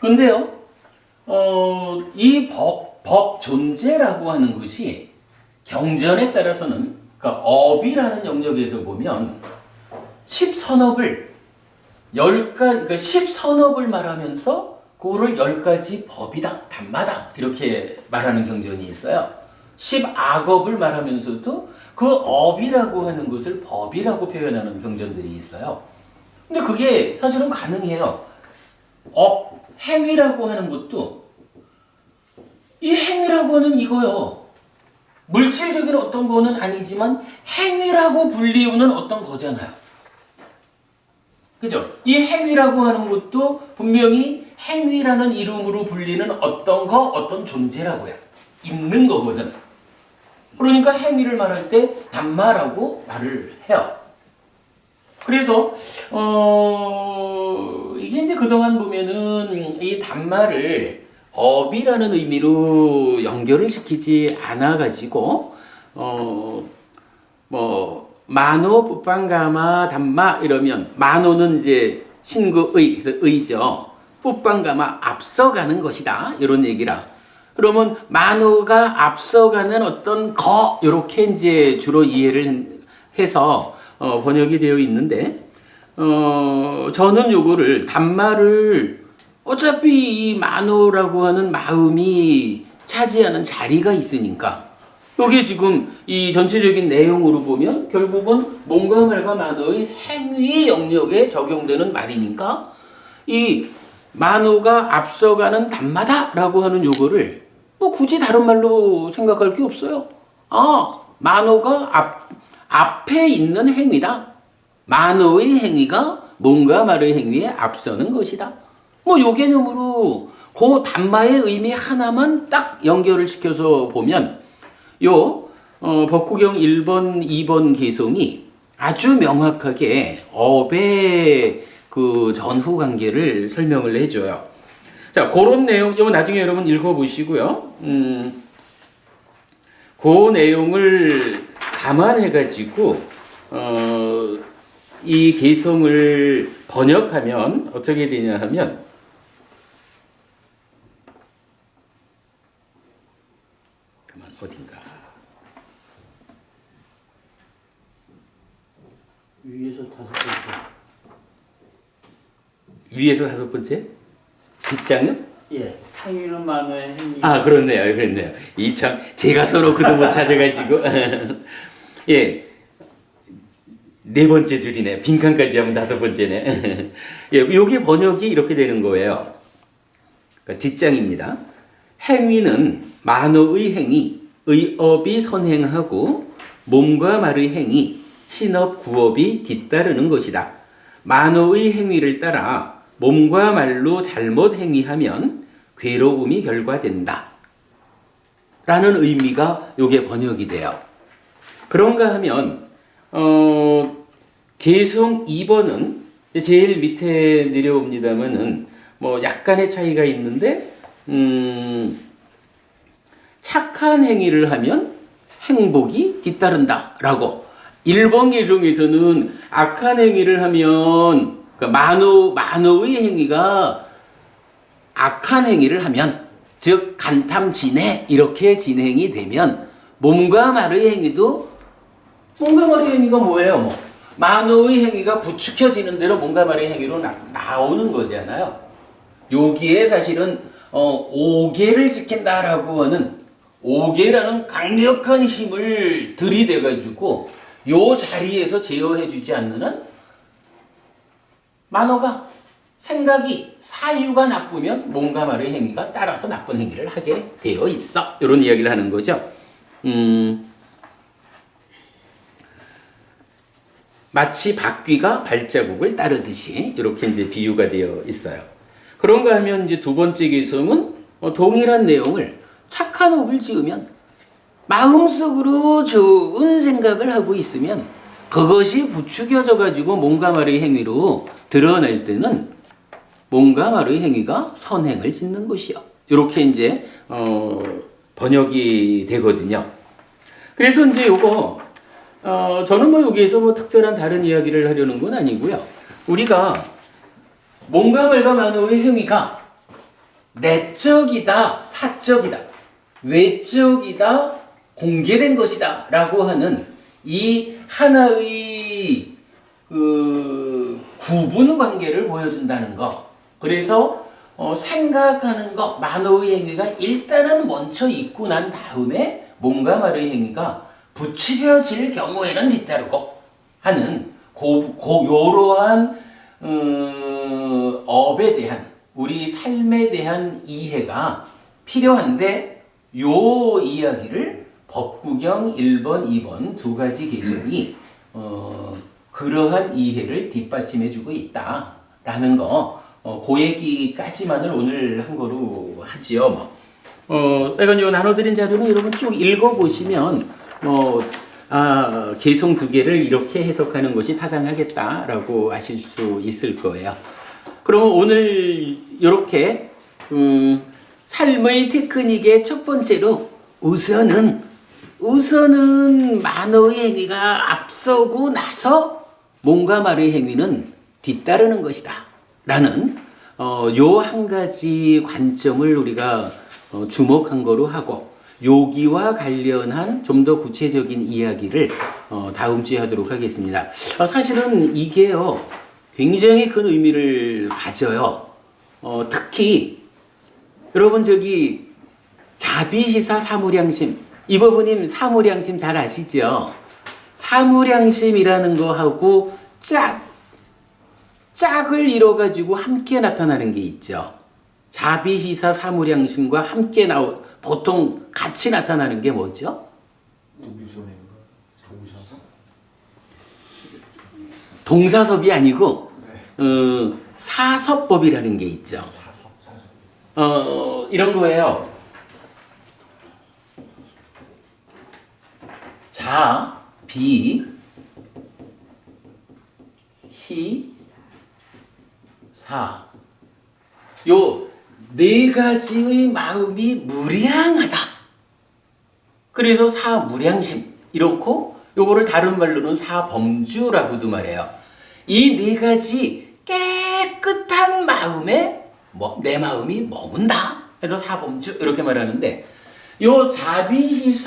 Speaker 1: 근데요, 이 법 존재라고 하는 것이 경전에 따라서는, 그러니까 업이라는 영역에서 보면 10선업을 10가지, 그러니까 10선업을 말하면서 그거를 10가지 법이다, 담마다 이렇게 말하는 경전이 있어요. 10악업을 말하면서도 그 업이라고 하는 것을 법이라고 표현하는 경전들이 있어요. 근데 그게 사실은 가능해요. 행위라고 하는 것도 이 행위라고 하는 이거요. 물질적인 어떤 거는 아니지만 행위라고 불리우는 어떤 거잖아요. 그죠? 이 행위라고 하는 것도 분명히 행위라는 이름으로 불리는 어떤 존재라고요. 있는 거거든. 그러니까 행위를 말할 때 담마라고 말을 해요. 그래서 이게 이제 그동안 보면은 이 담마를 업이라는 의미로 연결을 시키지 않아 가지고 마노 뿌빵가마 담마 이러면 마노는 이제 신구의 그래서 의죠. 뿌빵가마 앞서가는 것이다 이런 얘기라. 그러면 마노가 앞서가는 어떤 거 이렇게 이제 주로 이해를 해서 번역이 되어 있는데 저는 요거를 담마를 어차피 이 마노라고 하는 마음이 차지하는 자리가 있으니까 이게 지금 이 전체적인 내용으로 보면 결국은 몸과 말과 마노의 행위 영역에 적용되는 말이니까 이 마노가 앞서가는 담마다라고 하는 요거를 굳이 다른 말로 생각할 게 없어요. 마노가 앞에 있는 행위다. 마노의 행위가 몸과 말의 행위에 앞서는 것이다. 요 개념으로 그 담마의 의미 하나만 딱 연결을 시켜서 보면 법구경 1번, 2번 개송이 아주 명확하게 업의 그 전후 관계를 설명을 해줘요. 자, 그런 내용, 이거 나중에 여러분 읽어보시고요. 그 내용을 감안해가지고, 이 개성을 번역하면 어떻게 되냐 하면, 어딘가.
Speaker 2: 위에서 5번째.
Speaker 1: 위에서 5번째? 뒷장은?
Speaker 2: 예. 행위는 만호의 행위.
Speaker 1: 그렇네요. 이 참, 제가 써놓고도 못 찾아가지고. 예. 4번째 줄이네. 빈칸까지 하면 5번째네. 예, 여기 번역이 이렇게 되는 거예요. 그러니까 뒷장입니다. 행위는 만호의 행위, 의업이 선행하고 몸과 말의 행위, 신업 구업이 뒤따르는 것이다. 만호의 행위를 따라 몸과 말로 잘못 행위하면 괴로움이 결과된다. 라는 의미가 요게 번역이 돼요. 그런가 하면 개성 2번은 제일 밑에 내려옵니다만은 뭐 약간의 차이가 있는데 착한 행위를 하면 행복이 뒤따른다 라고. 1번 개성에서는 악한 행위를 하면 그러니까 만호의 행위가 악한 행위를 하면 즉 간탐진해 이렇게 진행이 되면 몸과 말의 행위도 몸과 말의 행위가 뭐예요? 뭐 만호의 행위가 부추켜지는 대로 몸과 말의 행위로 나오는 거잖아요. 여기에 사실은 오계를 지킨다라고 하는 오계라는 강력한 힘을 들이대가지고 요 자리에서 제어해주지 않는 한 만호가 생각이 사유가 나쁘면 몸과 말의 행위가 따라서 나쁜 행위를 하게 되어 있어. 이런 이야기를 하는 거죠. 마치 바퀴가 발자국을 따르듯이 이렇게 이제 비유가 되어 있어요. 그런가 하면 이제 두 번째 개성은 동일한 내용을 착한 업을 지으면 마음속으로 좋은 생각을 하고 있으면 그것이 부추겨져 가지고 몸과 말의 행위로 드러날 때는 몸과 말의 행위가 선행을 짓는 것이요. 이렇게 이제 번역이 되거든요. 그래서 이제 요거 저는 뭐 여기에서 뭐 특별한 다른 이야기를 하려는 건 아니고요. 우리가 몸과 말과 만호의 행위가 내적이다, 사적이다, 외적이다, 공개된 것이다 라고 하는 이 하나의 구분 관계를 보여준다는 거. 그래서 생각하는 것, 만호의 행위가 일단은 먼저 있고 난 다음에 몸과 말의 행위가 부추겨질 경우에는 뒤따르고 하는 요러한 업에 대한 우리 삶에 대한 이해가 필요한데 요 이야기를 법구경 1번, 2번 두 가지 개정이 그러한 이해를 뒷받침해주고 있다라는 거 그 얘기까지만을 오늘 한 거로 하지요. 내가 요 나눠드린 자료는 여러분 쭉 읽어보시면 개성 두 개를 이렇게 해석하는 것이 타당하겠다라고 아실 수 있을 거예요. 그러면 오늘 이렇게 삶의 테크닉의 첫 번째로 우선은 만호의 행위가 앞서고 나서 몸과 말의 행위는 뒤따르는 것이다 라는 요 한 가지 관점을 우리가 주목한 거로 하고 요기와 관련한 좀 더 구체적인 이야기를 다음 주에 하도록 하겠습니다. 사실은 이게요 굉장히 큰 의미를 가져요. 특히 여러분 저기 자비시사 사무량심 이버브님 사무량심 잘 아시죠? 사무량심이라는 거하고 짝을 이뤄가지고 함께 나타나는 게 있죠. 자비시사 사무량심과 함께 보통 같이 나타나는 게 뭐죠? 동사섭이 아니고 사섭법이라는 게 있죠. 이런 거예요. 자, 비, 히, 사. 요 네 가지의 마음이 무량하다. 그래서 사무량심 이렇고 요거를 다른 말로는 사범주라고도 말해요. 이 네 가지 깨끗한 마음에 내 마음이 머문다. 해서 사범주 이렇게 말하는데 요 자비희사라는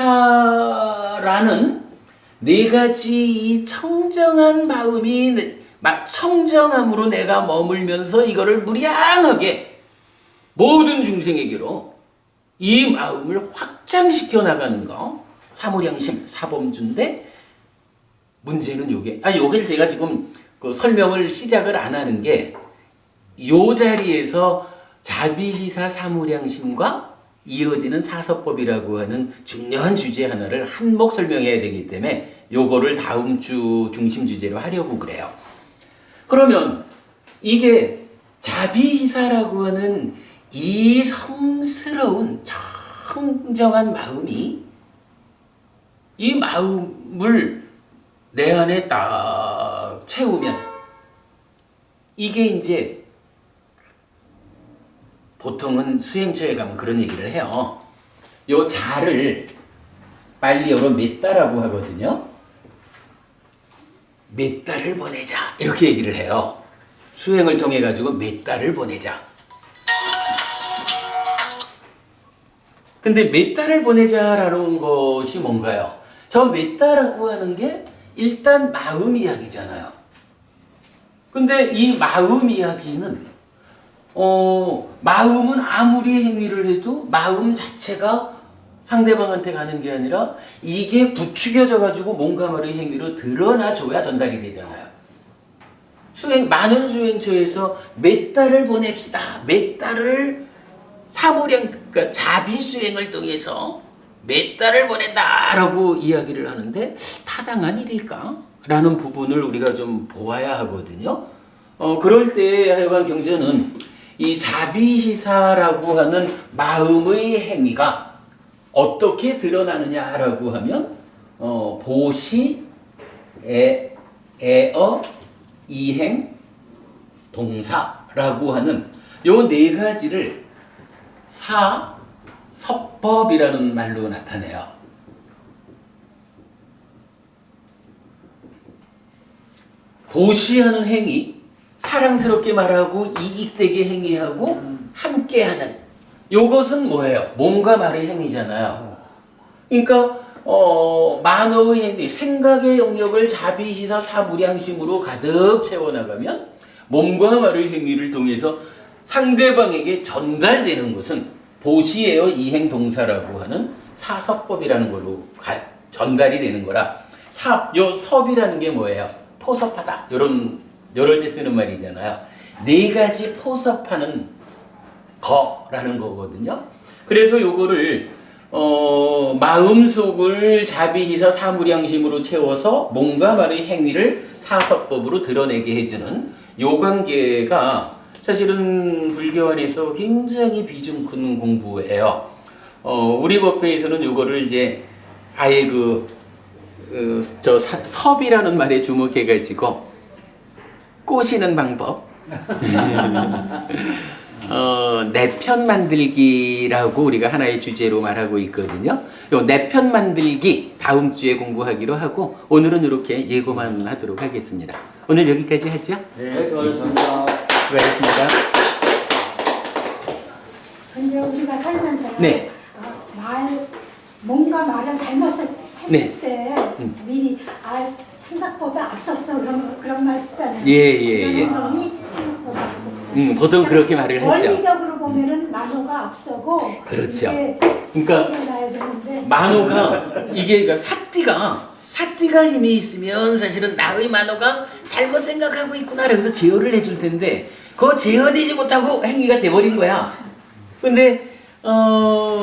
Speaker 1: 네 가지 이 청정한 마음이 청정함으로 내가 머물면서 이거를 무량하게 모든 중생에게로 이 마음을 확장시켜 나가는 거 사무량심 사범주인데 문제는 요게를 제가 지금 설명을 시작을 안 하는 게 요 자리에서 자비희사 사무량심과 이어지는 사섭법이라고 하는 중요한 주제 하나를 한몫 설명해야 되기 때문에 요거를 다음 주 중심 주제로 하려고 그래요. 그러면 이게 자비희사라고 하는 이 성스러운 청정한 마음이 이 마음을 내 안에 딱 채우면 이게 이제 보통은 수행처에 가면 그런 얘기를 해요. 요 자를 빨리어로 滅다라고 하거든요. 滅다를 보내자 이렇게 얘기를 해요. 수행을 통해 가지고 滅다를 보내자. 근데 滅다를 보내자라는 것이 뭔가요? 저 滅다라고 하는 게 일단 마음 이야기잖아요. 근데 이 마음 이야기는 마음은 아무리 행위를 해도 마음 자체가 상대방한테 가는 게 아니라 이게 부추겨져 가지고 뭔가 말의 행위로 드러나줘야 전달이 되잖아요. 많은 수행처에서 滅다를 보냅시다. 滅다를 사무량, 그러니까 자비 수행을 통해서 滅다를 보낸다라고 이야기를 하는데 타당한 일일까? 라는 부분을 우리가 좀 보아야 하거든요. 그럴 때 하여간 경전은 이 자비희사라고 하는 마음의 행위가 어떻게 드러나느냐라고 하면 보시, 애어, 이행, 동사라고 하는 요 네 가지를 사섭법이라는 말로 나타내요. 보시하는 행위, 사랑스럽게 말하고 이익되게 행위하고 함께하는 요것은 뭐예요? 몸과 말의 행위잖아요. 그러니까 만어의 행위, 생각의 영역을 자비시사 사무량심으로 가득 채워나가면 몸과 말의 행위를 통해서 상대방에게 전달되는 것은 보시에요 이행 동사라고 하는 사섭법이라는 걸로 전달이 되는 거라. 요 섭이라는 게 뭐예요? 포섭하다. 요럴 때 쓰는 말이잖아요. 네 가지 포섭하는 거라는 거거든요. 그래서 요거를 마음속을 자비희사 사무량심으로 채워서 몸과 말의 행위를 사섭법으로 드러내게 해주는 요 관계가 사실은 불교 안에서 굉장히 비중 큰 공부예요. 우리 법회에서는 요거를 이제 아예 섭이라는 말에 주목해가지고 꼬시는 방법, 내편 만들기라고 우리가 하나의 주제로 말하고 있거든요. 요 내편 만들기 다음 주에 공부하기로 하고 오늘은 이렇게 예고만 하도록 하겠습니다. 오늘 여기까지 하죠?
Speaker 3: 네, 감사합니다.
Speaker 1: 수고하셨습니다.
Speaker 4: 근데 우리가 살면서
Speaker 1: 네.
Speaker 4: 뭔가 말을 잘못했을
Speaker 1: 네.
Speaker 4: 때 미리 생각보다 앞섰어 그런 말 쓰잖아요.
Speaker 1: 예.
Speaker 4: 그런 놈이 생각보다 앞섰어.
Speaker 1: 보통 그렇게 말을 하죠.
Speaker 4: 원리적으로 보면은 만호가 앞서고
Speaker 1: 그렇죠.
Speaker 4: 이게
Speaker 1: 그러니까
Speaker 4: 나야 되는데
Speaker 1: 만호가 이게 그러니까 사띠가 힘이 있으면 사실은 나의 만호가 잘못 생각하고 있구나 그래서 제어를 해줄 텐데 그거 제어되지 못하고 행위가 돼버린 거야. 근데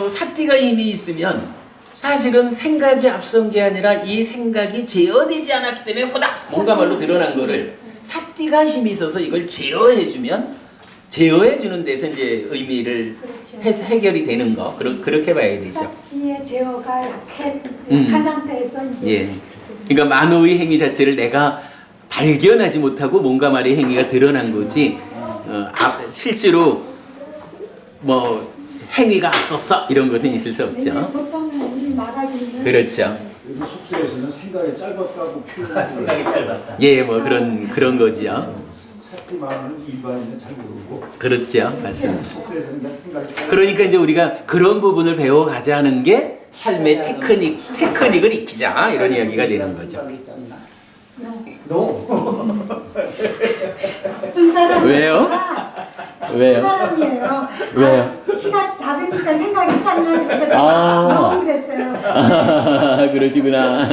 Speaker 1: 사띠가 힘이 있으면 사실은 생각이 앞선 게 아니라 이 생각이 제어되지 않았기 때문에 호닥 뭔가 말로 드러난 거를 사띠가 힘이 있어서 이걸 제어해주면 제어해주는 데서 이제 의미를
Speaker 4: 그렇죠.
Speaker 1: 해결이 되는 거 그렇게 봐야 되죠.
Speaker 4: 사띠의 제어가 약한 상태에서 이제
Speaker 1: 예. 그러니까 만호의 행위 자체를 내가 발견하지 못하고 뭔가 말의 행위가 드러난 거지. 실제로 뭐 행위가 앞섰어 이런 것은 있을 수
Speaker 4: 근데
Speaker 1: 없죠.
Speaker 4: 보통 우리 말하기는
Speaker 1: 그렇죠.
Speaker 3: 그래서 숙소에서는 생각이 짧았다고 표현하는
Speaker 2: 생각이 짧았다.
Speaker 1: 예, 뭐 그런 거지요.
Speaker 3: 사람 말하는 일반인은 잘 모르고
Speaker 1: 그렇죠, 맞습니다.
Speaker 3: 숙소에서는 그냥 생각이 짧아.
Speaker 1: 그러니까 이제 우리가 그런 부분을 배워가자는 게 삶의 테크닉을 익히자 이런 이야기가 되는 거죠.
Speaker 4: 나쁜 사람이야.
Speaker 1: 왜요?
Speaker 4: 나쁜
Speaker 1: 왜요?
Speaker 4: 사람이에요.
Speaker 1: 왜요?
Speaker 4: 키가 작으니까 생각이 짧나 그래서 제가
Speaker 1: 아.
Speaker 4: 너무 그랬어요.
Speaker 1: 그러시구나.